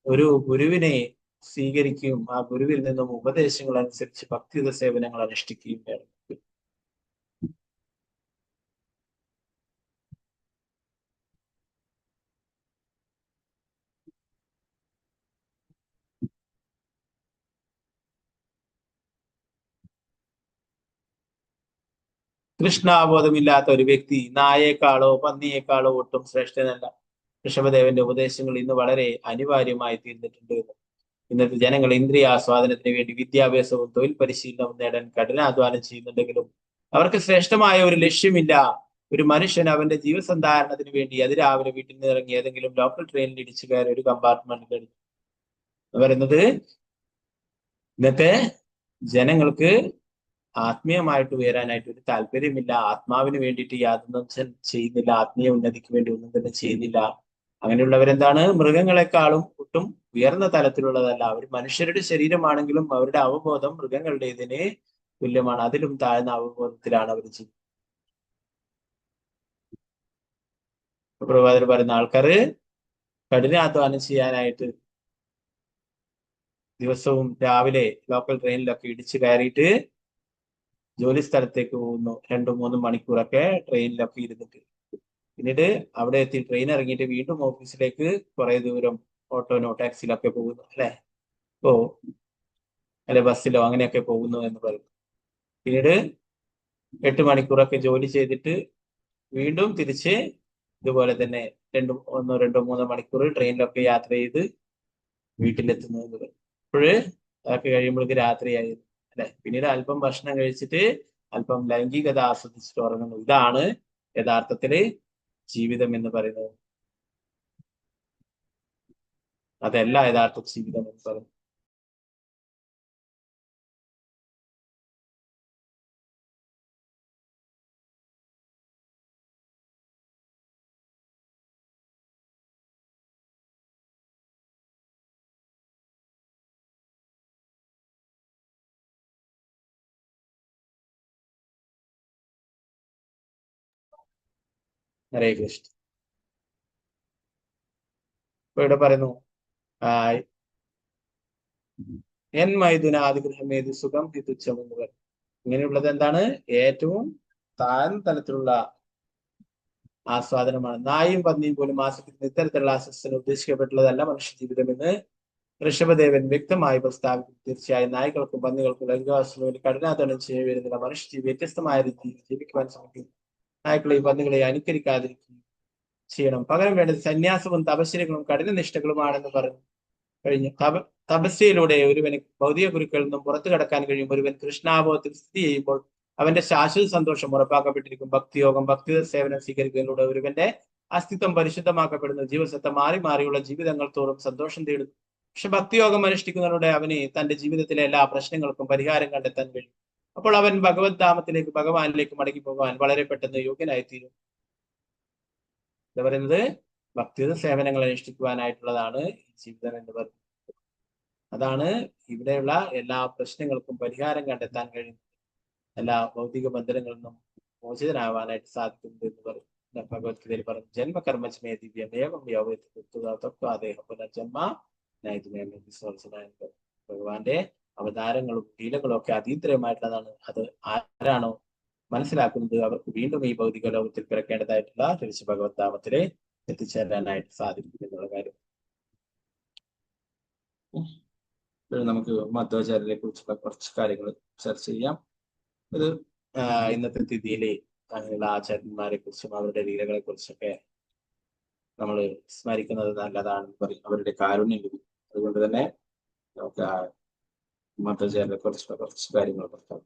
ഒരു ഗുരുവിനെ സ്വീകരിക്കുകയും ആ ഗുരുവിൽ നിന്നും ഉപദേശങ്ങൾ അനുസരിച്ച് ഭക്തിയുത സേവനങ്ങൾ അനുഷ്ഠിക്കുകയും വേണം. കൃഷ്ണാബോധമില്ലാത്ത ഒരു വ്യക്തി നായേക്കാളോ പന്നിയേക്കാളോ ഒട്ടും ശ്രേഷ്ഠനല്ല. ഋഷഭദേവന്റെ ഉപദേശങ്ങൾ ഇന്ന് വളരെ അനിവാര്യമായി തീർന്നിട്ടുണ്ട്. ഇന്നത്തെ ജനങ്ങൾ ഇന്ദ്രിയാസ്വാദനത്തിന് വേണ്ടി വിദ്യാഭ്യാസവും തൊഴിൽ പരിശീലനവും നേടാൻ കഠിനാധ്വാനം ചെയ്യുന്നുണ്ടെങ്കിലും അവർക്ക് ശ്രേഷ്ഠമായ ഒരു ലക്ഷ്യമില്ല. ഒരു മനുഷ്യൻ അവന്റെ ജീവസന്ധാരണത്തിന് വേണ്ടി അതിരാവിലെ വീട്ടിൽ നിന്ന് ഇറങ്ങി ഏതെങ്കിലും ലോക്കൽ ട്രെയിനിൽ ഇടിച്ചു കയറി ഒരു കമ്പാർട്ട്മെന്റ് എടുത്തു എന്ന് പറയുന്നത്, ഇന്നത്തെ ജനങ്ങൾക്ക് ആത്മീയമായിട്ട് ഉയരാനായിട്ട് ഒരു താല്പര്യമില്ല. ആത്മാവിന് വേണ്ടിയിട്ട് യാതൊന്നും ചെയ്യുന്നില്ല. ആത്മീയ ഉന്നതിക്ക് വേണ്ടി ഒന്നും തന്നെ ചെയ്യുന്നില്ല. അങ്ങനെയുള്ളവരെന്താണ്, മൃഗങ്ങളെക്കാളും ഒട്ടും ഉയർന്ന തലത്തിലുള്ളതല്ല. അവർ മനുഷ്യരുടെ ശരീരമാണെങ്കിലും അവരുടെ അവബോധം മൃഗങ്ങളുടേതിന് തുല്യമാണ്. അതിലും താഴ്ന്ന അവബോധത്തിലാണ് അവർ ചെയ്യുന്നത്. പ്രഭാതത്തിൽ പറയുന്ന ആൾക്കാര് കഠിനാധ്വാനം ചെയ്യാനായിട്ട് ദിവസവും രാവിലെ ലോക്കൽ ട്രെയിനിലൊക്കെ ഇടിച്ചു കയറിയിട്ട് ജോലി സ്ഥലത്തേക്ക് പോകുന്നു. 2-3 മണിക്കൂറൊക്കെ ട്രെയിനിലൊക്കെ ഇരുന്നിട്ട് പിന്നീട് അവിടെ എത്തി ട്രെയിൻ ഇറങ്ങിയിട്ട് വീണ്ടും ഓഫീസിലേക്ക് കുറെ ദൂരം ഓട്ടോനോ ടാക്സിയിലൊക്കെ പോകുന്നു, അല്ലെ ബസ്സിലോ അങ്ങനെയൊക്കെ പോകുന്നു എന്ന് പറയുന്നു. പിന്നീട് 8 മണിക്കൂറൊക്കെ ജോലി ചെയ്തിട്ട് വീണ്ടും തിരിച്ച് ഇതുപോലെ തന്നെ 1-2-3 മണിക്കൂർ ട്രെയിനിലൊക്കെ യാത്ര ചെയ്ത് വീട്ടിലെത്തുന്നു എന്ന് പറയും. അപ്പോഴ് അതൊക്കെ കഴിയുമ്പോഴേക്ക് രാത്രിയായിരുന്നു, അല്ലെ? പിന്നീട് അല്പം ഭക്ഷണം കഴിച്ചിട്ട് അല്പം ലൈംഗികത ആസ്വദിച്ചിട്ട് ഉറങ്ങുന്നു. ഇതാണ് യഥാർത്ഥത്തില് ജീവിതം എന്ന് പറയുന്നത്. അതല്ല യഥാർത്ഥ ജീവിതം എന്ന് പറയുന്നത്. ഹരേ കൃഷ്ണ. ഇപ്പൊ ഇവിടെ പറയുന്നു, എൻ മൈഥുനാദിഗ്രഹമേത് സുഖം ഹിതുച്ഛം എന്ന് പറയും. ഇങ്ങനെയുള്ളത് എന്താണ്? ഏറ്റവും താഴ്ന്ന തലത്തിലുള്ള ആസ്വാദനമാണ്. നായും പന്നിയും പോലും ആസ്വദിക്കുന്ന ഇത്തരത്തിലുള്ള ആസ്വദിന് ഉദ്ദേശിക്കപ്പെട്ടുള്ളതല്ല മനുഷ്യ ജീവിതം എന്ന് ഋഷഭദേവൻ വ്യക്തമായി പ്രസ്താവിക്കുന്നു. തീർച്ചയായും നായ്ക്കൾക്കും പന്നികൾക്കും ലൈംഗികാസ്വാദനത്തിന് വേണ്ടി കഠിനാധ്വാനം ചെയ്യ വരുന്നില്ല. മനുഷ്യ ജീവി വ്യത്യസ്തമായ രീതിയിൽ ജീവിക്കുവാൻ ശ്രമിക്കുന്നു. നായ്ക്കളെയും പന്നികളെയും അനുകരിക്കാതിരിക്കുകയും ചെയ്യണം. പകരം വേണ്ടത് സന്യാസവും തപശ്ചര്യകളും കഠിനനിഷ്ഠകളുമാണെന്ന് പറഞ്ഞു കഴിഞ്ഞു. തപസ്യയിലൂടെ ഒരുവന് ഭൗതിക ഗുരുക്കളിൽ നിന്നും പുറത്തു കടക്കാൻ കഴിയും. ഒരുവൻ കൃഷ്ണാബോധത്തിൽ സ്ഥിതി ചെയ്യുമ്പോൾ അവന്റെ ശാശ്വത സന്തോഷം ഉറപ്പാക്കപ്പെട്ടിരിക്കും. ഭക്തിയോഗം, ഭക്തി സേവനം സ്വീകരിക്കുന്നതിലൂടെ ഒരുവന്റെ അസ്തിത്വം പരിശുദ്ധമാക്കപ്പെടുന്നു. ജീവസത്ത മാറി മാറിയുള്ള ജീവിതങ്ങൾ തോറും സന്തോഷം തേടുന്നു. പക്ഷെ ഭക്തിയോഗം അനുഷ്ഠിക്കുന്നതിലൂടെ അവന് തന്റെ ജീവിതത്തിലെ എല്ലാ പ്രശ്നങ്ങൾക്കും പരിഹാരം കണ്ടെത്താൻ കഴിയും. അപ്പോൾ അവൻ ഭഗവത് ധാമത്തിലേക്ക്, ഭഗവാനിലേക്ക് മടങ്ങി പോകാൻ വളരെ പെട്ടെന്ന് യോഗ്യനായിത്തീരും. എന്താ പറയുന്നത്? ഭക്തിയുത സേവനങ്ങൾ അനുഷ്ഠിക്കുവാനായിട്ടുള്ളതാണ് ഈ ജീവിതം എന്ന് പറയുന്നത്. അതാണ് ഇവിടെയുള്ള എല്ലാ പ്രശ്നങ്ങൾക്കും പരിഹാരം കണ്ടെത്താൻ കഴിയുന്നത്, എല്ലാ ഭൗതിക ബന്ധനങ്ങളിൽ നിന്നും മോചിതനാവാനായിട്ട് സാധിക്കുന്നത് എന്ന് പറയും. ഭഗവത്ഗീതയിൽ പറഞ്ഞു, ജന്മകർമ്മചമേ ദിവ്യമേവം യൗവ്യതത്വാദേഹ പുനർജന്മ നൈതുമേമ. ഭഗവാന്റെ അവതാരങ്ങളും ലീലകളും ഒക്കെ അതീന്ദ്രിയമായിട്ടുള്ളതാണ്. അത് ആരാണോ മനസ്സിലാക്കുന്നത് അവർക്ക് വീണ്ടും ഈ ഭൗതിക ലോകത്തിൽ പിറക്കേണ്ടതായിട്ടുള്ള തിരിച്ച് ഭഗവത് ധാമത്തിലെ എത്തിച്ചേരാനായിട്ട് സാധിക്കും എന്നുള്ള കാര്യം. നമുക്ക് മധ്വാചാര്യരെ കുറിച്ചുള്ള കുറച്ച് കാര്യങ്ങൾ ചർച്ച ചെയ്യാം. ഇത് ഇന്നത്തെ തിഥിയിലെ അങ്ങനെയുള്ള ആചാര്യന്മാരെ കുറിച്ചും അവരുടെ ലീലകളെ കുറിച്ചൊക്കെ നമ്മൾ സ്മരിക്കുന്നത് നല്ലതാണെന്ന് പറയും. അവരുടെ കാരുണ്യം ലഭിക്കും. അതുകൊണ്ട് തന്നെ നമുക്ക് മധ്വാചാര്യരെ കുറിച്ചുള്ള കുറച്ച് കാര്യങ്ങൾ പറയാം.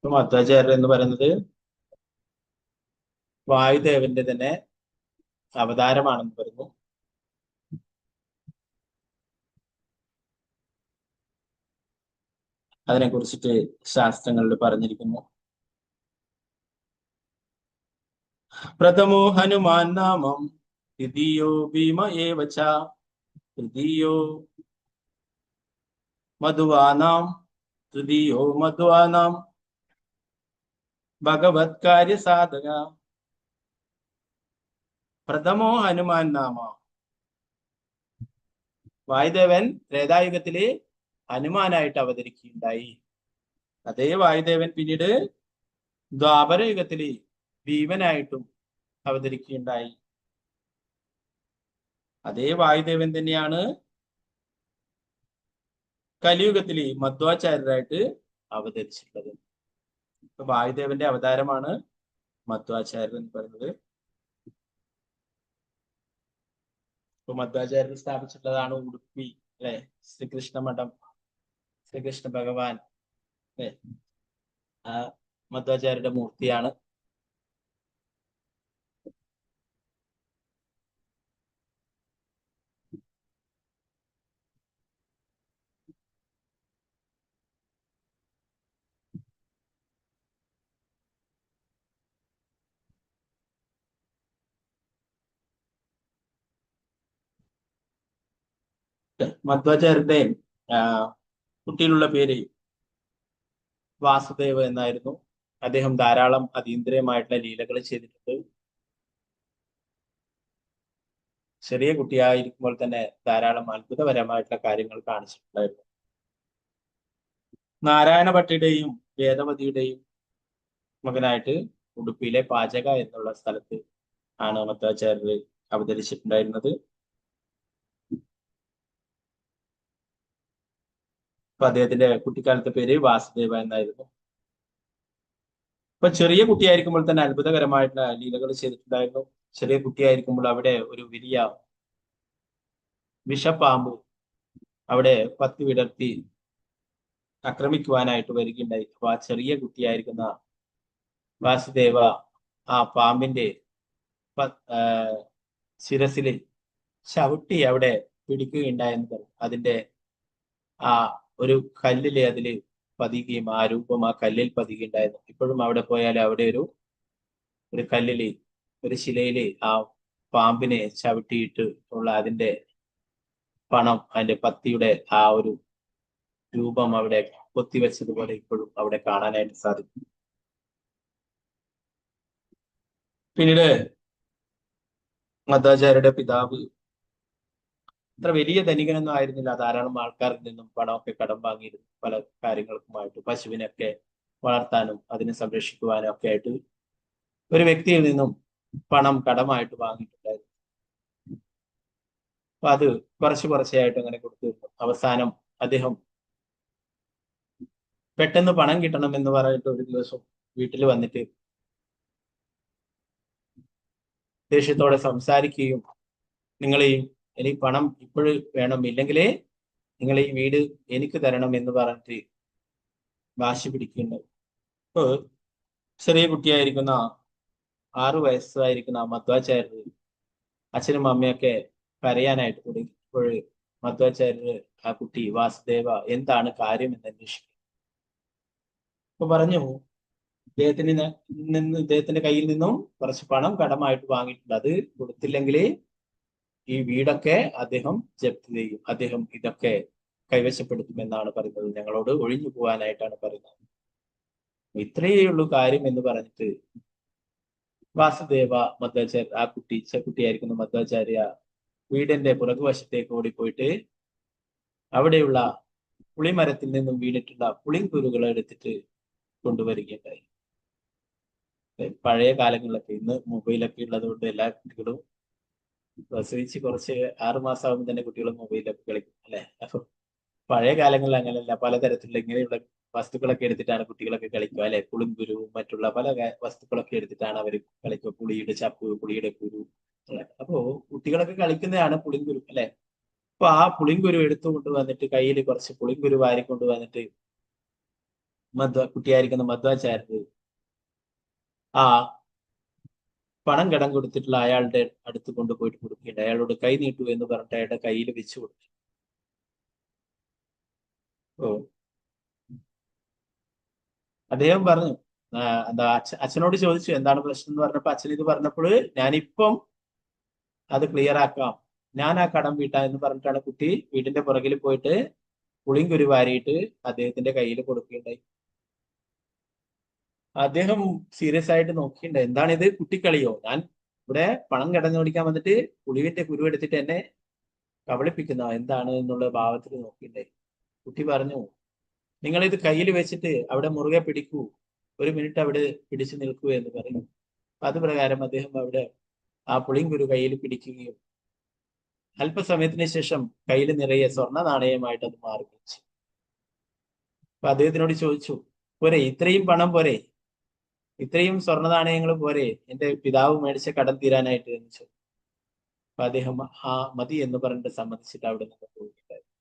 മധ്വാചാര്യർ എന്ന് പറയുന്നത് വായുദേവന്റെ തന്നെ അവതാരമാണെന്ന് പറയുന്നു. അതിനെ കുറിച്ചിട്ട് ശാസ്ത്രങ്ങളിൽ പറഞ്ഞിരിക്കുന്നു. പ്രഥമോ ഹനുമാൻ നാമം ദ്വിതീയോ ഭീമ ഏവ ച തൃതീയോ മധുവാനാം തൃതീയോ മധ്വാനാം ഭഗവത് കാര്യ സാധക. പ്രഥമോ ഹനുമാൻ നാമ. വായുദേവൻ ത്രേതായുഗത്തില് ഹനുമാനായിട്ട് അവതരിക്കുകയുണ്ടായി. അതേ വായുദേവൻ പിന്നീട് ദ്വാപര യുഗത്തില് ഭീമനായിട്ടും അവതരിക്കുകയുണ്ടായി. അതേ വായുദേവൻ തന്നെയാണ് കലിയുഗത്തില് മധ്വാചാര്യരായിട്ട് അവതരിച്ചിട്ടുള്ളത്. വായുദേവന്റെ അവതാരമാണ് മധ്വാചാര്യർ എന്ന് പറയുന്നത്. ഇപ്പൊ മധ്വാചാര്യർ സ്ഥാപിച്ചിട്ടുള്ളതാണ് ഉടുപ്പി, അല്ലെ, ശ്രീകൃഷ്ണ മഠം, ശ്രീകൃഷ്ണ ഭഗവാൻ, അല്ലെ, ആ മധ്വാചാര്യരുടെ മൂർത്തിയാണ്. മധ്വാചാര്യരുടെ കുട്ടിയിലുള്ള പേര് വാസുദേവ് എന്നായിരുന്നു. അദ്ദേഹം ധാരാളം അതീന്ദ്രിയമായിട്ടുള്ള ലീലകൾ ചെയ്തിട്ടുണ്ട്. ചെറിയ കുട്ടിയായിരിക്കുമ്പോൾ തന്നെ ധാരാളം അത്ഭുതപരമായിട്ടുള്ള കാര്യങ്ങൾ കാണിച്ചിട്ടുണ്ടായിരുന്നു. നാരായണ ഭട്ടിയുടെയും വേദവതിയുടെയും മകനായിട്ട് ഉടുപ്പിയിലെ പാചക എന്നുള്ള സ്ഥലത്ത് ആണ് മധ്വാചാര്യർ അവതരിച്ചിട്ടുണ്ടായിരുന്നത്. അപ്പൊ അദ്ദേഹത്തിന്റെ കുട്ടിക്കാലത്തെ പേര് വാസുദേവ എന്നായിരുന്നു. അപ്പൊ ചെറിയ കുട്ടിയായിരിക്കുമ്പോൾ തന്നെ അത്ഭുതകരമായിട്ടുള്ള ലീലകൾ ചെയ്തിട്ടുണ്ടായിരുന്നു. ചെറിയ കുട്ടിയായിരിക്കുമ്പോൾ അവിടെ ഒരു വലിയ വിഷപ്പാമ്പ് അവിടെ പത്തി വിടർത്തി ആക്രമിക്കുവാനായിട്ട് വരികയുണ്ടായി. അപ്പൊ ആ ചെറിയ കുട്ടിയായിരിക്കുന്ന വാസുദേവ ആ പാമ്പിന്റെ ശിരസിൽ ചവിട്ടി അവിടെ പിടിക്കുകയുണ്ടായെന്ന് പറയും. അതിന്റെ ആ ഒരു കല്ലില് അതില് പതിയുകയും ആ രൂപം ആ കല്ലിൽ പതിയുകയുണ്ടായിരുന്നു. ഇപ്പോഴും അവിടെ പോയാൽ അവിടെ ഒരു കല്ലില്, ഒരു ശിലയില് ആ പാമ്പിനെ ചവിട്ടിയിട്ട് ഉള്ള അതിന്റെ പണം, അതിന്റെ പത്തിയുടെ ആ ഒരു രൂപം അവിടെ കൊത്തിവെച്ചതുപോലെ ഇപ്പോഴും അവിടെ കാണാനായിട്ട് സാധിക്കും. പിന്നീട് മധ്വാചാര്യരുടെ പിതാവ് അത്ര വലിയ ധനികനൊന്നും ആയിരുന്നില്ല. ധാരാളം ആൾക്കാരിൽ നിന്നും പണമൊക്കെ കടം വാങ്ങിയിരുന്നു. പല കാര്യങ്ങൾക്കുമായിട്ട്, പശുവിനൊക്കെ വളർത്താനും അതിനെ സംരക്ഷിക്കുവാനും ഒക്കെ ആയിട്ട് ഒരു വ്യക്തിയിൽ നിന്നും പണം കടമായിട്ട് വാങ്ങിയിട്ടുണ്ടായിരുന്നു. അപ്പൊ അത് കുറച്ചായിട്ട് അങ്ങനെ കൊടുത്തിരുന്നു. അവസാനം അദ്ദേഹം പെട്ടെന്ന് പണം കിട്ടണം എന്ന് പറഞ്ഞിട്ട് ഒരു ദിവസം വീട്ടിൽ വന്നിട്ട് ദേഷ്യത്തോടെ സംസാരിക്കുകയും നിങ്ങൾ എനിക്ക് പണം ഇപ്പോഴും വേണം, ഇല്ലെങ്കിൽ നിങ്ങൾ ഈ വീട് എനിക്ക് തരണം എന്ന് പറഞ്ഞിട്ട് വാശി പിടിക്കുന്നുണ്ടാവും. ഇപ്പോൾ ചെറിയ കുട്ടിയായിരിക്കുന്ന 6 വയസ്സായിരിക്കുന്ന മധ്വാചാര്യർ അച്ഛനും അമ്മയൊക്കെ കരയാനായിട്ട് തുടങ്ങി. ഇപ്പോൾ മധ്വാചാര്യർ ആ കുട്ടി വാസുദേവ എന്താണ് കാര്യം എന്ന് അന്വേഷിക്കും. അപ്പൊ പറഞ്ഞു, ഇദ്ദേഹത്തിന്റെ കയ്യിൽ നിന്നും കുറച്ച് പണം കടമായിട്ട് വാങ്ങിയിട്ടുണ്ട്, അത് കൊടുത്തില്ലെങ്കിൽ ഈ വീടൊക്കെ അദ്ദേഹം ജപ്തി ചെയ്യും, അദ്ദേഹം ഇതൊക്കെ കൈവശപ്പെടുത്തുമെന്നാണ് പറയുന്നത്, ഞങ്ങളോട് ഒഴിഞ്ഞു പോകാനായിട്ടാണ് പറയുന്നത്. ഇത്രയേ ഉള്ളൂ കാര്യം എന്ന് പറഞ്ഞിട്ട് വാസുദേവ മധ്വാചാര്യ, ആ കുട്ടിയായിരിക്കുന്ന മധ്വാചാര്യ വീടിന്റെ പുറകുവശത്തേക്ക് ഓടിപ്പോയിട്ട് അവിടെയുള്ള പുളിമരത്തിൽ നിന്നും വീണിട്ടുള്ള പുളിങ്കുരുകൾ എടുത്തിട്ട് കൊണ്ടുവരികയുണ്ടായി. പഴയ കാലങ്ങളിലൊക്കെ, ഇന്ന് മൊബൈലൊക്കെ ഉള്ളത് കൊണ്ട് എല്ലാ കുട്ടികളും പ്രസവിച്ച് കുറച്ച് 6 മാസം ആകുമ്പോൾ തന്നെ കുട്ടികൾ മൊബൈലൊക്കെ കളിക്കും അല്ലെ. അപ്പൊ പഴയ കാലങ്ങളിൽ അങ്ങനെയല്ല, പലതരത്തിലുള്ള ഇങ്ങനെയുള്ള വസ്തുക്കളൊക്കെ എടുത്തിട്ടാണ് കുട്ടികളൊക്കെ കളിക്കുക അല്ലെ. പുളിങ്കുരുവും മറ്റുള്ള പല വസ്തുക്കളൊക്കെ എടുത്തിട്ടാണ് അവർ കളിക്കുക. പുളിയുടെ ചപ്പ്, പുളിയുടെ കുരു. അപ്പോ കുട്ടികളൊക്കെ കളിക്കുന്നതാണ് പുളിങ്കുരു അല്ലെ. അപ്പൊ ആ പുളിങ്കുരു എടുത്തുകൊണ്ട് വന്നിട്ട് കയ്യിൽ കുറച്ച് പുളിങ്കുരു വാരിക്കൊണ്ട് വന്നിട്ട് കുട്ടിയായിരിക്കുന്ന മധ്വാചാര്യർ ആ പണം കടം കൊടുത്തിട്ടുള്ള അയാളുടെ അടുത്ത് കൊണ്ടുപോയിട്ട് കൊടുക്കുകയുണ്ട്. അയാളോട് കൈ നീട്ടു എന്ന് പറഞ്ഞിട്ട് അയാളുടെ കയ്യിൽ വെച്ച് കൊടുത്തു. ഓ അദ്ദേഹം പറഞ്ഞു, എന്താ അച്ഛനോട് ചോദിച്ചു എന്താണ് പ്രശ്നം എന്ന് പറഞ്ഞപ്പോ അച്ഛൻ ഇത് പറഞ്ഞപ്പോൾ ഞാനിപ്പം അത് ക്ലിയർ ആക്കാം, ഞാൻ ആ കടം വീട്ടാ എന്ന് പറഞ്ഞിട്ടാണ് കുട്ടി വീടിന്റെ പുറകിൽ പോയിട്ട് പുളിങ്കുരു വാരിയിട്ട് അദ്ദേഹത്തിന്റെ കയ്യിൽ കൊടുക്കുകയുണ്ടായി. അദ്ദേഹം സീരിയസ് ആയിട്ട് നോക്കിയിട്ടുണ്ട്, എന്താണിത്, കുട്ടിക്കളിയോ, ഞാൻ ഇവിടെ പണം കടഞ്ഞോടിക്കാൻ വന്നിട്ട് പുളിവിന്റെ കുരു എടുത്തിട്ട് എന്നെ കബളിപ്പിക്കുന്ന എന്താണ് എന്നുള്ള ഭാവത്തിൽ നോക്കിയിട്ടുണ്ടായി. കുട്ടി പറഞ്ഞു, നിങ്ങളിത് കയ്യിൽ വെച്ചിട്ട് അവിടെ മുറുകെ പിടിക്കൂ, 1 മിനിറ്റ് അവിടെ പിടിച്ചു നിൽക്കൂ എന്ന് പറയും. അത് പ്രകാരം അദ്ദേഹം അവിടെ ആ പുളിങ്കുരു കയ്യിൽ പിടിക്കുകയും അല്പസമയത്തിന് ശേഷം കയ്യിൽ നിറയെ സ്വർണ്ണ നാണയമായിട്ട് അത് മാറുകയും. അപ്പൊ അദ്ദേഹത്തിനോട് ചോദിച്ചു, പോരെ, ഇത്രയും പണം പോരെ, ഇത്രയും സ്വർണ്ണ നാണയങ്ങൾ പോരെ എന്റെ പിതാവ് മേടിച്ച കടം തീരാനായിട്ട് എന്ന് ചോദിച്ചു. അപ്പൊ അദ്ദേഹം ആ മതി എന്ന് പറഞ്ഞിട്ട് സമ്മതിച്ചിട്ട് അവിടെ നിന്ന് പോയിട്ടുണ്ടായിരുന്നു.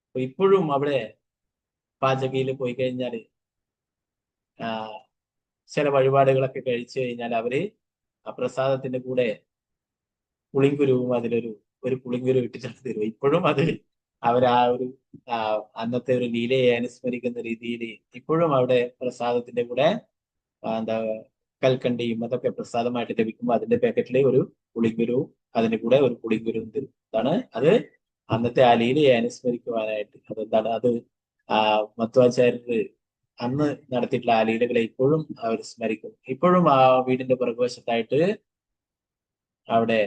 അപ്പൊ ഇപ്പോഴും അവിടെ പാചകയിൽ പോയി കഴിഞ്ഞാൽ ചില വഴിപാടുകളൊക്കെ കഴിച്ചു കഴിഞ്ഞാൽ അവര് ആ പ്രസാദത്തിന്റെ കൂടെ പുളിങ്കുരുവും ഒരു പുളിങ്കുരു ഇട്ടിട്ടാണ് തരും. ഇപ്പോഴും അത് ആ ഒരു അന്നത്തെ ഒരു ലീലയെ അനുസ്മരിക്കുന്ന രീതിയിൽ ഇപ്പോഴും അവിടെ പ്രസാദത്തിന്റെ കൂടെ എന്താ കൽക്കണ്ടിയും അതൊക്കെ പ്രസാദമായിട്ട് ലഭിക്കുമ്പോൾ അതിന്റെ പാക്കറ്റിലെ ഒരു പുളിങ്കുരുവും അതിന്റെ കൂടെ ഒരു പുളിങ്കുരുവും തരും. അതാണ് അത് അന്നത്തെ ആ ലീലയെ അനുസ്മരിക്കുവാനായിട്ട്. അതെന്താണ് അത് മധ്വാചാര്യര് അന്ന് നടത്തിയിട്ടുള്ള ആ ലീലകളെ ഇപ്പോഴും അവർ സ്മരിക്കും. ഇപ്പോഴും ആ വീടിന്റെ പുറകുവശത്തായിട്ട് അവിടെ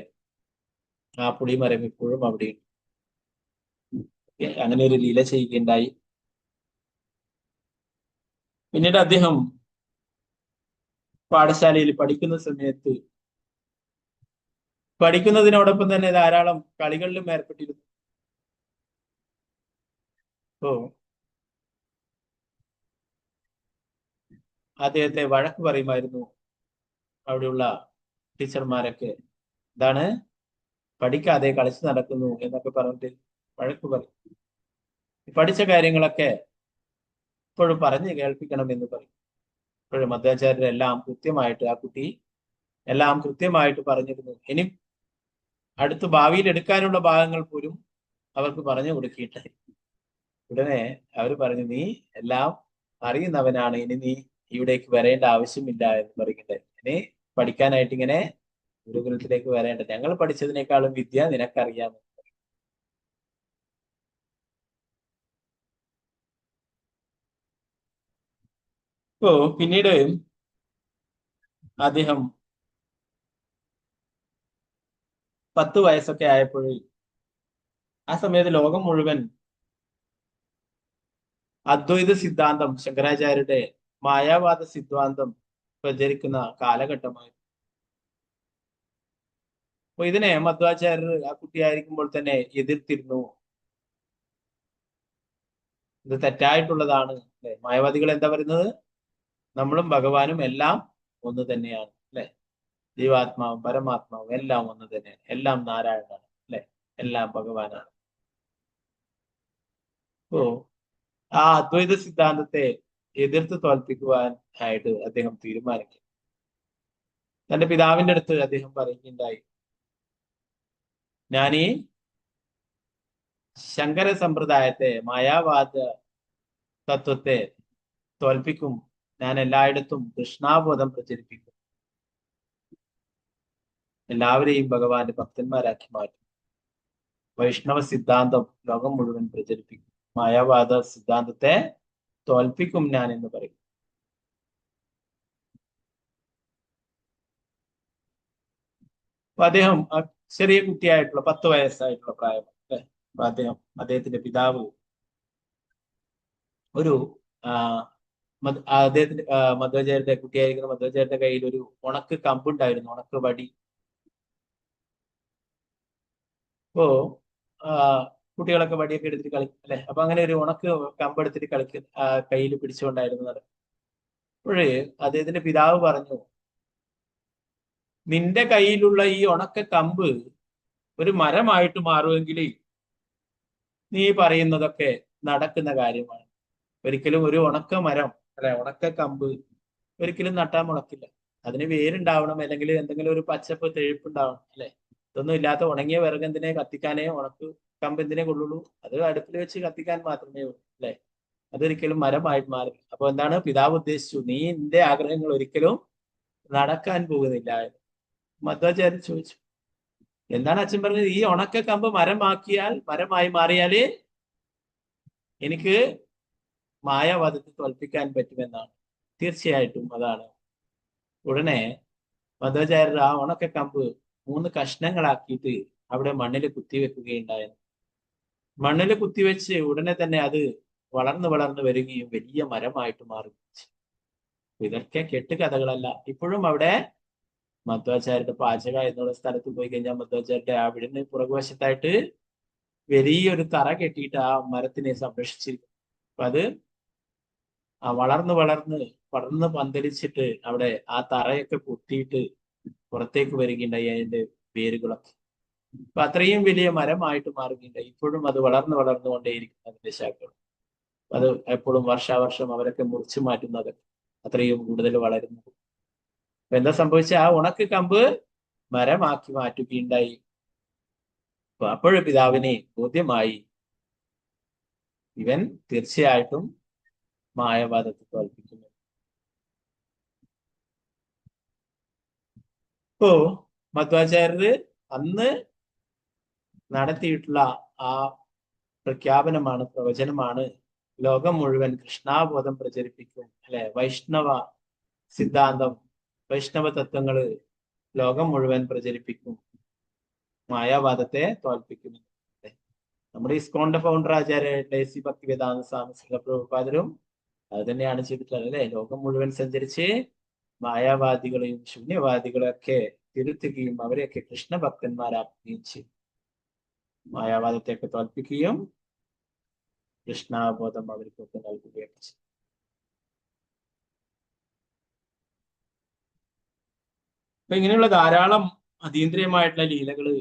ആ പുളിമരം ഇപ്പോഴും അവിടെയുണ്ട്. അങ്ങനെ ഒരു ലീല ചെയ്യുകയുണ്ടായി. പിന്നീട് അദ്ദേഹം പാഠശാലയിൽ പഠിക്കുന്ന സമയത്ത് പഠിക്കുന്നതിനോടൊപ്പം തന്നെ ധാരാളം കളികളിലും ഏർപ്പെട്ടിരുന്നു. അപ്പോ അദ്ദേഹത്തെ വഴക്ക് പറയുമായിരുന്നു അവിടെയുള്ള ടീച്ചർമാരൊക്കെ, എന്താണ് പഠിക്കാതെ കളിച്ചു നടക്കുന്നു എന്നൊക്കെ പറഞ്ഞിട്ട് വഴക്ക് പറയും. പഠിച്ച കാര്യങ്ങളൊക്കെ ഇപ്പോഴും പറഞ്ഞു കേൾപ്പിക്കണം എന്ന് പറയും. ഇപ്പോഴും മധ്വാചാര്യരെല്ലാം കൃത്യമായിട്ട് ആ കുട്ടി എല്ലാം കൃത്യമായിട്ട് പറഞ്ഞിരുന്നു. ഇനി അടുത്ത് ഭാവിയിൽ എടുക്കാനുള്ള ഭാഗങ്ങൾ പോലും അവർക്ക് പറഞ്ഞു കൊടുക്കിയിട്ടായി. ഉടനെ അവർ പറഞ്ഞു, നീ എല്ലാം അറിയുന്നവനാണ്, ഇനി നീ ഇവിടേക്ക് വരേണ്ട ആവശ്യമില്ല എന്ന് പറയുന്നുണ്ട്. ഇനി പഠിക്കാനായിട്ട് ഇങ്ങനെ ഗുരുകുലത്തിലേക്ക് വരേണ്ട, ഞങ്ങൾ പഠിച്ചതിനേക്കാളും വിദ്യ നിനക്കറിയാമെന്ന് പറയും. ഇപ്പോ പിന്നീട് അദ്ദേഹം 10 വയസ്സൊക്കെ ആയപ്പോൾ ആ സമയത്ത് ലോകം മുഴുവൻ അദ്വൈത സിദ്ധാന്തം, ശങ്കരാചാര്യരുടെ മായാവാദ സിദ്ധാന്തം പ്രചരിക്കുന്ന കാലഘട്ടമായി. അപ്പൊ ഇതിനെ മധ്വാചാര്യർ ആ കുട്ടിയായിരിക്കുമ്പോൾ തന്നെ എതിർത്തിരുന്നു. ഇത് തെറ്റായിട്ടുള്ളതാണ് അല്ലെ. മായാവാദികൾ എന്താ പറയുന്നത്, നമ്മളും ഭഗവാനും എല്ലാം ഒന്ന് തന്നെയാണ് അല്ലെ. ജീവാത്മാവും പരമാത്മാവും എല്ലാം ഒന്ന് തന്നെയാണ്. എല്ലാം നാരായണനാണ്, അല്ലെ? എല്ലാം ഭഗവാനാണ്. അപ്പോ ആ അദ്വൈത സിദ്ധാന്തത്തെ എതിർത്ത് തോൽപ്പിക്കുവാൻ ആയിട്ട് അദ്ദേഹം തീരുമാനിക്കും. തന്റെ പിതാവിന്റെ അടുത്ത് അദ്ദേഹം പറയുകയുണ്ടായി, ഞാൻ ഈ ശങ്കര സമ്പ്രദായത്തെ, മായാവാദ തത്വത്തെ തോൽപ്പിക്കും. ഞാൻ എല്ലായിടത്തും കൃഷ്ണാബോധം പ്രചരിപ്പിക്കും. എല്ലാവരെയും ഭഗവാന്റെ ഭക്തന്മാരാക്കി മാറ്റും. വൈഷ്ണവ സിദ്ധാന്തം ലോകം മുഴുവൻ പ്രചരിപ്പിക്കും. മായാവാദ സിദ്ധാന്തത്തെ തോൽപ്പിക്കും ഞാൻ എന്ന് പറയും. അപ്പൊ അദ്ദേഹം ചെറിയ കുട്ടിയായിട്ടുള്ള 10 വയസ്സായിട്ടുള്ള പ്രായം, അല്ലെ? അപ്പൊ അദ്ദേഹത്തിന്റെ പിതാവ് ഒരു അദ്ദേഹത്തിന്റെ മധ്വാചാര്യന്റെ കുട്ടിയായിരിക്കുന്ന മധ്വാചാര്യന്റെ കയ്യിൽ ഒരു ഉണക്ക് കമ്പുണ്ടായിരുന്നു, ഉണക്ക് വടി. അപ്പോ കുട്ടികളൊക്കെ വടിയൊക്കെ എടുത്തിട്ട് കളിക്കും, അല്ലെ? അപ്പൊ അങ്ങനെ ഒരു ഉണക്ക് കമ്പെടുത്തിട്ട് കയ്യിൽ പിടിച്ചുകൊണ്ടായിരുന്നത്. അപ്പോഴേ അദ്ദേഹത്തിന്റെ പിതാവ് പറഞ്ഞു, നിന്റെ കയ്യിലുള്ള ഈ ഉണക്ക കമ്പ് ഒരു മരമായിട്ട് മാറുമെങ്കിൽ നീ പറയുന്നതൊക്കെ നടക്കുന്ന കാര്യമാണ്. ഒരിക്കലും ഒരു ഉണക്ക മരം, അല്ലെ, ഉണക്ക കമ്പ് ഒരിക്കലും നട്ടാൻ മുളക്കില്ല. അതിന് വേരുണ്ടാവണം, അല്ലെങ്കിൽ എന്തെങ്കിലും ഒരു പച്ചപ്പ് തെഴുപ്പുണ്ടാവണം, അല്ലെ? ഇതൊന്നും ഇല്ലാത്ത ഉണങ്ങിയ വിറകെന്തിനെ കത്തിക്കാനേ, ഉണക്ക് കമ്പ് എന്തിനെ കൊള്ളുള്ളൂ? അത് അടുപ്പിൽ വെച്ച് കത്തിക്കാൻ മാത്രമേ ഉള്ളൂ, അല്ലെ? അതൊരിക്കലും മരമായിട്ട് മാറില്ല. അപ്പൊ എന്താണ് പിതാവ് ഉദ്ദേശിച്ചു? നീ നിന്റെ ആഗ്രഹങ്ങൾ ഒരിക്കലും നടക്കാൻ പോകുന്നില്ല. മധ്വാചാര്യൻ ചോദിച്ചു, എന്താണ് അച്ഛൻ പറഞ്ഞത്? ഈ ഉണക്ക കമ്പ് മരമായി മാറിയാല് എനിക്ക് മായാവാദത്തെ തോൽപ്പിക്കാൻ പറ്റുമെന്നാണ്. തീർച്ചയായിട്ടും അതാണ്. ഉടനെ മധ്വാചാര്യർ ആ ഉണക്ക കമ്പ് 3 കഷ്ണങ്ങളാക്കിയിട്ട് അവിടെ മണ്ണിൽ കുത്തിവെക്കുകയുണ്ടായിരുന്നു. മണ്ണിൽ കുത്തിവെച്ച് ഉടനെ തന്നെ അത് വളർന്ന് വരികയും വലിയ മരമായിട്ട് മാറുകയും ചെയ്തു. ഇതൊക്കെ കെട്ടുകഥകളല്ല. ഇപ്പോഴും അവിടെ മധ്വാചാര്യരുടെ പാചക എന്നുള്ള സ്ഥലത്ത് പോയി കഴിഞ്ഞാൽ മധ്വാചാര്യരുടെ അവിടുന്ന് പുറകുവശത്തായിട്ട് വലിയൊരു തറ കെട്ടിയിട്ട് ആ മരത്തിനെ സംരക്ഷിച്ചിരിക്കും. അപ്പൊ അത് വളർന്ന് പന്തലിച്ചിട്ട് അവിടെ ആ തറയൊക്കെ പൊട്ടിയിട്ട് പുറത്തേക്ക് വരികയുണ്ടായി അതിന്റെ വേരുകളൊക്കെ. അപ്പൊ അത്രയും വലിയ മരമായിട്ട് മാറുകയുണ്ടായി. ഇപ്പോഴും അത് വളർന്നുകൊണ്ടേയിരിക്കും അതിന്റെ ശാഖകൾ. അത് എപ്പോഴും വർഷാവർഷം അവരൊക്കെ മുറിച്ചു മാറ്റുന്നത് അത്രയും കൂടുതൽ വളരുന്നു. അപ്പൊ എന്താ സംഭവിച്ച? ആ ഉണക്ക് കമ്പ് മരമാക്കി മാറ്റുകയുണ്ടായി. അപ്പൊ അപ്പോഴും പിതാവിനെ ബോധ്യമായി, ഇവൻ തീർച്ചയായിട്ടും മായാവാദത്തെ തോൽപ്പിക്കുന്നു. ഇപ്പോ മധ്വാചാര്യര് അന്ന് നടത്തിയിട്ടുള്ള ആ പ്രഖ്യാപനമാണ്, പ്രവചനമാണ്, ലോകം മുഴുവൻ കൃഷ്ണാബോധം പ്രചരിപ്പിക്കും, അല്ലെ? വൈഷ്ണവ സിദ്ധാന്തം, വൈഷ്ണവ തത്വങ്ങള് ലോകം മുഴുവൻ പ്രചരിപ്പിക്കും, മായാവാദത്തെ തോൽപ്പിക്കും. നമ്മുടെ ഇസ്കോണിന്റെ ഫൗണ്ടർ ആചാര്യ ഡേസി ഭക്തിവേദാന്ത സ്വാമി പ്രഭുപാദരും അത് തന്നെയാണ് ചെയ്തിട്ടുള്ളത്, അല്ലെ? ലോകം മുഴുവൻ സഞ്ചരിച്ച് മായാവാദികളെയും ശൂന്യവാദികളെയൊക്കെ തിരുത്തുകയും അവരെയൊക്കെ കൃഷ്ണഭക്തന്മാരാക്കുകയും ചെയ്യും. മായാവാദത്തെയൊക്കെ തോൽപ്പിക്കുകയും കൃഷ്ണാബോധം അവർക്കൊക്കെ നൽകുകയൊക്കെ ചെയ്യും. അപ്പൊ ഇങ്ങനെയുള്ള ധാരാളം അതീന്ദ്രിയമായിട്ടുള്ള ലീലകള്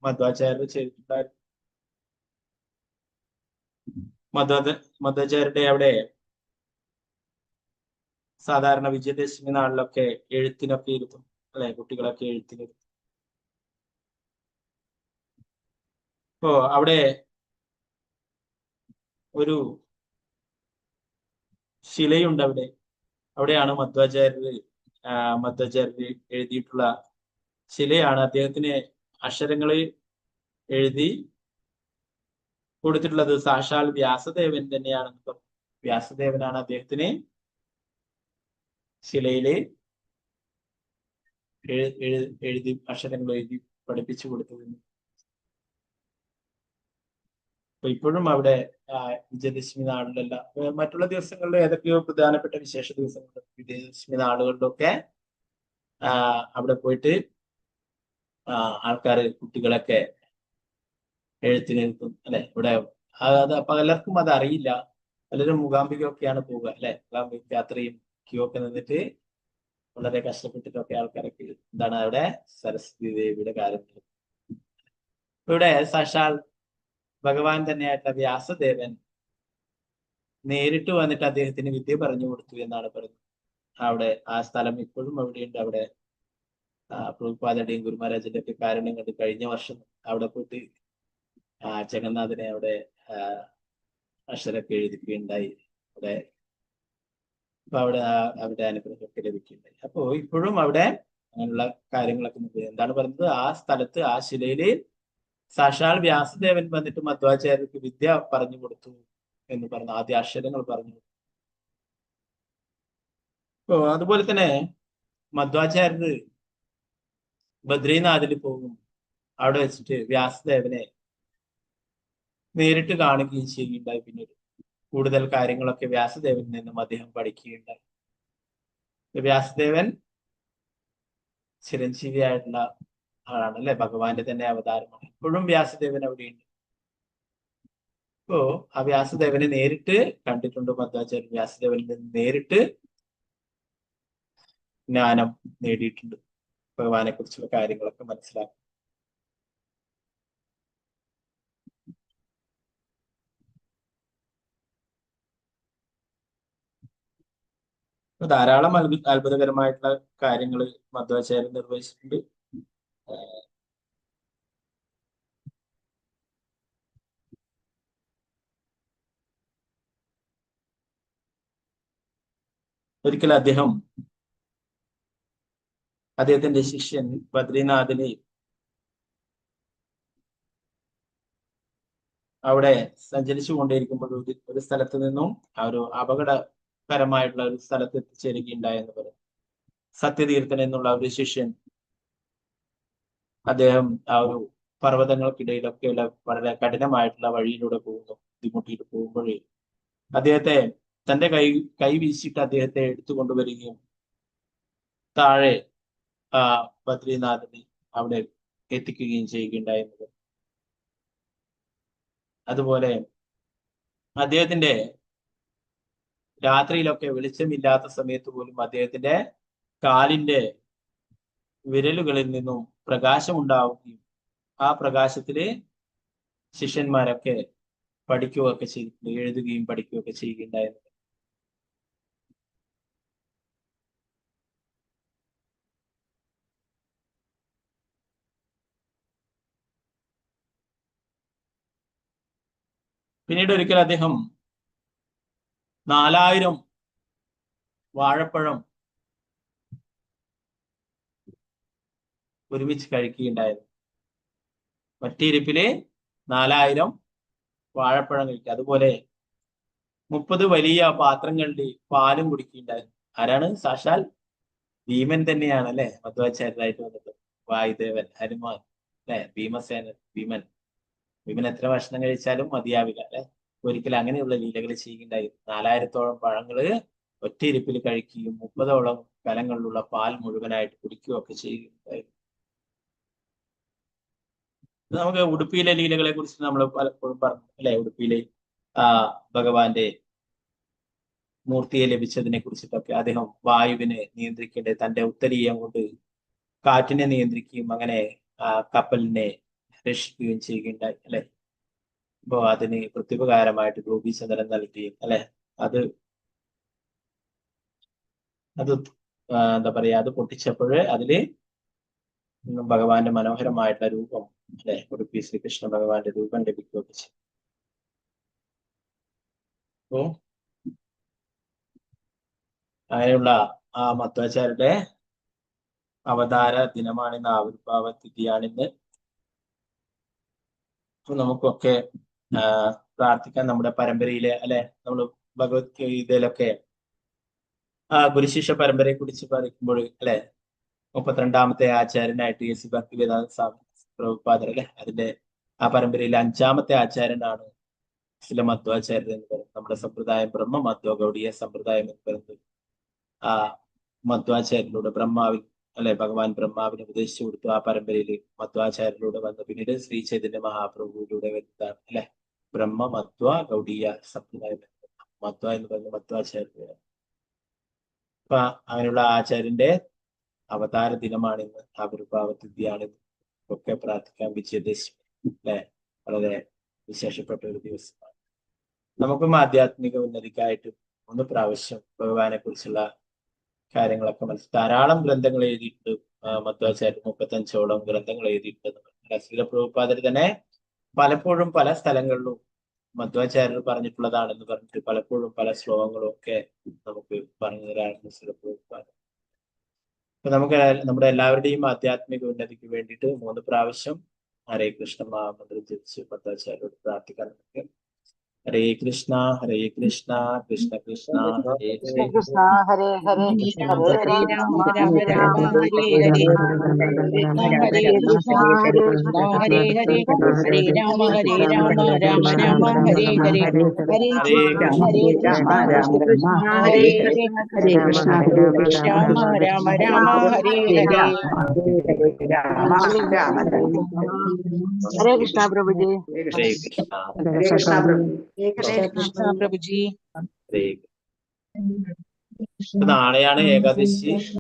മധ്വാചാര്യർ ചെയ്തിട്ടുണ്ടായിരുന്നു. മധ്വാചാര്യരുടെ അവിടെ സാധാരണ വിജയദശമി നാളിലൊക്കെ എഴുത്തിനൊക്കെ ഇരുത്തും, അല്ലെ? കുട്ടികളൊക്കെ എഴുത്തിനിരുത്തും. അപ്പോ അവിടെ ഒരു ശിലയുണ്ട്. അവിടെയാണ് മധ്വാചാര്യർ എഴുതിയിട്ടുള്ള ശിലയാണ്. അദ്ദേഹത്തിന് അക്ഷരങ്ങൾ എഴുതി കൊടുത്തിട്ടുള്ളത് സാക്ഷാൽ വ്യാസദേവൻ തന്നെയാണെന്ന് പറഞ്ഞു. വ്യാസദേവനാണ് അദ്ദേഹത്തിന് ശിലയില് എഴുതി അക്ഷരങ്ങൾ എഴുതി പഠിപ്പിച്ചു കൊടുത്തത്. അപ്പൊ ഇപ്പോഴും അവിടെ വിജയദശമി നാളിലല്ല, മറ്റുള്ള ദിവസങ്ങളിൽ ഏതൊക്കെയോ പ്രധാനപ്പെട്ട വിശേഷ ദിവസങ്ങളുണ്ട്. വിജയദശമി നാളുകളിലൊക്കെ അവിടെ പോയിട്ട് ആൾക്കാർ കുട്ടികളൊക്കെ എഴുത്തിനിരുത്തും, അല്ലെ? ഇവിടെ പലർക്കും അത് അറിയില്ല. പലരും മൂകാംബികയൊക്കെയാണ് പോവുക, അല്ലെ? മൂകാംബിക യാത്രയും ക്യൂ ഒക്കെ നിന്നിട്ട് വളരെ കഷ്ടപ്പെട്ടിട്ടൊക്കെ ആൾക്കാരൊക്കെ എന്താണ് അവിടെ സരസ്വതി ദേവിയുടെ കാര്യത്തിൽ. ഇവിടെ സാക്ഷാൽ ഭഗവാൻ തന്നെയായിട്ടുള്ള വ്യാസദേവൻ നേരിട്ട് വന്നിട്ട് അദ്ദേഹത്തിന് വിദ്യ പറഞ്ഞു കൊടുത്തു എന്നാണ് പറയുന്നത്. അവിടെ ആ സ്ഥലം ഇപ്പോഴും അവിടെയുണ്ട്. അവിടെ പ്രഭുപാദയുടെയും ഗുരുമഹാരാജിന്റെ ഒക്കെ കാരണം കണ്ട് കഴിഞ്ഞ വർഷം അവിടെ പോയിട്ട് ജഗന്നാഥനെ അവിടെ അക്ഷരമൊക്കെ എഴുതിക്കുകയുണ്ടായി. അവിടെ അപ്പൊ അവിടെ അനുഗ്രഹമൊക്കെ ലഭിക്കുകയുണ്ടായി. അപ്പോ ഇപ്പോഴും അവിടെ അങ്ങനെയുള്ള കാര്യങ്ങളൊക്കെ എന്താണ് പറയുന്നത്, ആ സ്ഥലത്ത് ആ ശിലയില് സാക്ഷാൽ വ്യാസദേവൻ വന്നിട്ട് മധ്വാചാര്യർക്ക് വിദ്യ പറഞ്ഞു കൊടുത്തു എന്ന് പറഞ്ഞ ആദ്യ അക്ഷരങ്ങൾ പറഞ്ഞു. അപ്പോ അതുപോലെ തന്നെ മധ്വാചാര്യര് ബദ്രീനാഥിൽ പോകും. അവിടെ വെച്ചിട്ട് വ്യാസദേവനെ നേരിട്ട് കാണുകയും ചെയ്യുകയുണ്ടായി. പിന്നീട് കൂടുതൽ കാര്യങ്ങളൊക്കെ വ്യാസദേവനിൽ നിന്നും അദ്ദേഹം പഠിക്കുകയുണ്ടായി. വ്യാസദേവൻ ചിരഞ്ജീവിയായിട്ടുള്ള ആളാണ് അല്ലെ, ഭഗവാന്റെ തന്നെ അവതാരമാണ്. ഇപ്പോഴും വ്യാസദേവൻ അവിടെയുണ്ട്. അപ്പോ ആ വ്യാസദേവനെ നേരിട്ട് കണ്ടിട്ടുണ്ട് മധ്വാചാര്യൻ. വ്യാസദേവനിൽ നിന്ന് നേരിട്ട് ജ്ഞാനം നേടിയിട്ടുണ്ട്, ഭഗവാനെ കുറിച്ചുള്ള കാര്യങ്ങളൊക്കെ മനസ്സിലാക്കി. ധാരാളം അത്ഭുതകരമായിട്ടുള്ള കാര്യങ്ങൾ മധ്വാചാര്യൻ നിർവഹിച്ചിട്ടുണ്ട്. ഒരിക്കൽ അദ്ദേഹത്തിന്റെ ശിഷ്യൻ ബദ്രീനാഥിനെ അവിടെ സഞ്ചരിച്ചു കൊണ്ടേയിരിക്കുമ്പോൾ ഒരു സ്ഥലത്ത് നിന്നും ആ ഒരു അപകടകരമായിട്ടുള്ള ഒരു സ്ഥലത്ത് എത്തിച്ചേരുകയുണ്ടായെന്ന് പറയും. സത്യതീർത്ഥൻ എന്നുള്ള ഒരു ശിഷ്യൻ അദ്ദേഹം ആ ഒരു പർവ്വതങ്ങൾക്കിടയിലൊക്കെയുള്ള വളരെ കഠിനമായിട്ടുള്ള വഴിയിലൂടെ ബുദ്ധിമുട്ടിയിട്ട് പോകുമ്പോഴേ അദ്ദേഹത്തെ തന്റെ കൈ വീശിയിട്ട് അദ്ദേഹത്തെ എടുത്തു കൊണ്ടുവരികയും താഴെ ബദ്രീനാഥിനെ അവിടെ എത്തിക്കുകയും ചെയ്യുകയുണ്ടായിരുന്നത്. അതുപോലെ അദ്ദേഹത്തിന്റെ രാത്രിയിലൊക്കെ വെളിച്ചമില്ലാത്ത സമയത്ത് പോലും അദ്ദേഹത്തിന്റെ കാലിന്റെ വിരലുകളിൽ നിന്നും പ്രകാശം ഉണ്ടാവുകയും ആ പ്രകാശത്തില് ശിഷ്യന്മാരൊക്കെ പഠിക്കുകയൊക്കെ ചെയ്തിട്ടുണ്ട്, എഴുതുകയും പഠിക്കുകയൊക്കെ ചെയ്യുകയുണ്ടായിരുന്നു. പിന്നീട് ഒരിക്കൽ അദ്ദേഹം 4000 വാഴപ്പഴം ഒരുമിച്ച് കഴിക്കുകയുണ്ടായിരുന്നു. ഒറ്റയിരിപ്പില് 4000 വാഴപ്പഴം കഴിക്കുക. അതുപോലെ 30 വലിയ പാത്രങ്ങളിൽ പാലും കുടിക്കുകയുണ്ടായിരുന്നു. ആരാണ്? സാക്ഷാൽ ഭീമൻ തന്നെയാണ് അല്ലെ മധ്വാചാര്യരായിട്ട് വന്നിട്ട്. വായുദേവൻ, ഹനുമാൻ അല്ലെ, ഭീമസേനൻ, ഭീമൻ എത്ര ഭക്ഷണം കഴിച്ചാലും മതിയാവില്ല അല്ലെ. ഒരിക്കൽ അങ്ങനെയുള്ള ലീലകൾ ചെയ്യുകയുണ്ടായി. 4000ഓളം പഴങ്ങള് ഒറ്റയിരിപ്പിൽ കഴിക്കുകയും 30ഓളം കലങ്ങളിലുള്ള പാൽ മുഴുവനായിട്ട് കുടിക്കുകയൊക്കെ ചെയ്യുകയുണ്ടായിരുന്നു. നമുക്ക് ഉടുപ്പിയിലെ ലീലകളെ കുറിച്ച് നമ്മൾ പലപ്പോഴും പറഞ്ഞു അല്ലെ. ഉടുപ്പിയിലെ ഭഗവാന്റെ മൂർത്തിയെ ലഭിച്ചതിനെ കുറിച്ചിട്ടൊക്കെ അദ്ദേഹം വായുവിനെ നിയന്ത്രിക്കേണ്ടത് തന്റെ ഉത്തരീയം കൊണ്ട് കാറ്റിനെ നിയന്ത്രിക്കുകയും അങ്ങനെ കപ്പലിനെ രക്ഷിക്കുകയും ചെയ്യുകയുണ്ടായി അല്ലെ. അപ്പോ അതിന് പ്രത്യുപകാരമായിട്ട് ഗോപീചന്ദ്രൻ നൽകുകയും അല്ലെ, അത് എന്താ പറയാ, അത് പൊട്ടിച്ചപ്പോൾ അതില് ഭഗവാന്റെ മനോഹരമായിട്ടുള്ള രൂപം അല്ലെ, ഉടുപ്പി ശ്രീകൃഷ്ണ ഭഗവാന്റെ രൂപം ലഭിക്കുകയൊക്കെ ചെയ്യും. അപ്പോ അങ്ങനെയുള്ള ആ മധ്വാചാര്യരുടെ അവതാര ദിനമാണിന്ന്, ആവിർഭാവ തിഥിയാണിന്ന്. അപ്പൊ നമുക്കൊക്കെ പ്രാർത്ഥിക്കാൻ. നമ്മുടെ പരമ്പരയിലെ അല്ലെ, നമ്മൾ ഭഗവത്ഗീതയിലൊക്കെ ഗുരുശിഷ്യ പരമ്പരയെ കുറിച്ച് പറയുമ്പോൾ അല്ലെ, 32ാമത്തെ ആചാര്യനായിട്ട് എസ് ഭക്തിവേദാന്ത സ്വാമി പ്രഭുപാദർ അല്ലെ, അതിന്റെ ആ പരമ്പരയിലെ 5ാമത്തെ ആചാര്യനാണ് ശ്രീല മധ്വാചാര്യർ എന്ന് പറയുന്നത്. നമ്മുടെ സമ്പ്രദായം ബ്രഹ്മ മധ്വ ഗൗഡീയ സമ്പ്രദായം എന്ന് പറയുന്നത് ആ മധ്വാചാര്യരിലൂടെ ബ്രഹ്മാവിൽ അല്ലെ, ഭഗവാൻ ബ്രഹ്മാവിനെ ഉപദേശിച്ചു കൊടുത്തു. ആ പരമ്പരയിൽ മധ്വാചാര്യരിലൂടെ വന്ന് പിന്നീട് ശ്രീ ചൈതന്യ മഹാപ്രഭുവിലൂടെ വരുന്നതാണ് അല്ലെ ബ്രഹ്മ മധ്വ ഗൗഡീയ സമ്പ്രദായം. മധ്വ എന്ന് പറയുന്നത് മധ്വാചാര്യർ. അപ്പൊ അങ്ങനെയുള്ള ആചാര്യന്റെ അവതാര ദിനമാണിന്ന്, ആവിർഭാവ തിഥിയാണിന്ന്. ഒക്കെ പ്രാർത്ഥിക്കാം. വിജയദശമി അല്ലെ, വളരെ വിശേഷപ്പെട്ട ഒരു ദിവസമാണ്. നമുക്കും ആധ്യാത്മിക ഉന്നതിക്കായിട്ട് 3 പ്രാവശ്യം ഭഗവാനെ കുറിച്ചുള്ള കാര്യങ്ങളൊക്കെ ധാരാളം ഗ്രന്ഥങ്ങൾ എഴുതിയിട്ടുണ്ട്. മധ്വാചാര്യൻ 35ഓളം ഗ്രന്ഥങ്ങൾ എഴുതിയിട്ടുണ്ട്. ശ്രീല പ്രഭുപാദർ തന്നെ പലപ്പോഴും പല സ്ഥലങ്ങളിലും മധ്വാചാര്യർ പറഞ്ഞിട്ടുള്ളതാണെന്ന് പറഞ്ഞിട്ട് പലപ്പോഴും പല ശ്ലോകങ്ങളും ഒക്കെ നമുക്ക് പറഞ്ഞു തരാറുണ്ട് ശ്രീല പ്രഭുപാദർ. അപ്പൊ നമുക്ക് നമ്മുടെ എല്ലാവരുടെയും ആധ്യാത്മിക ഉന്നതിക്ക് വേണ്ടിയിട്ട് 3 പ്രാവശ്യം ഹരേ കൃഷ്ണ മഹാമന്ത്രം ജപിച്ച് മധ്വാചാര്യോട് പ്രാർത്ഥിക്കാൻ നമുക്ക്. ഹരേ കൃഷ്ണ കൃഷ്ണ കൃഷ്ണ ഹരേ ഹരേ കൃഷ്ണ ഹരേ ഹരേ ഹരേ ഹരേ രാമ രാമ രാമ ഹരേ ഹരേ ഹരേ കൃഷ്ണ ഹരേ കൃഷ്ണ ഹരേ ഹരേ ഹരേ രാമ രാമ രാമ ഹരേ ഹരേ ഹരേ കൃഷ്ണ ഹരേ കൃഷ്ണ കൃഷ്ണ ഹരേ ഹരേ ഹരേ കൃഷ്ണ രാമ രാമ രാമ ഹരേ ഹരേ. ഹരേ കൃഷ്ണ പ്രഭുജി. ഹരേ കൃഷ്ണ. ഹരേ കൃഷ്ണ പ്രഭു. ഹരേ കൃഷ്ണ പ്രഭുജി. നാളെയാണ് ഏകാദശി.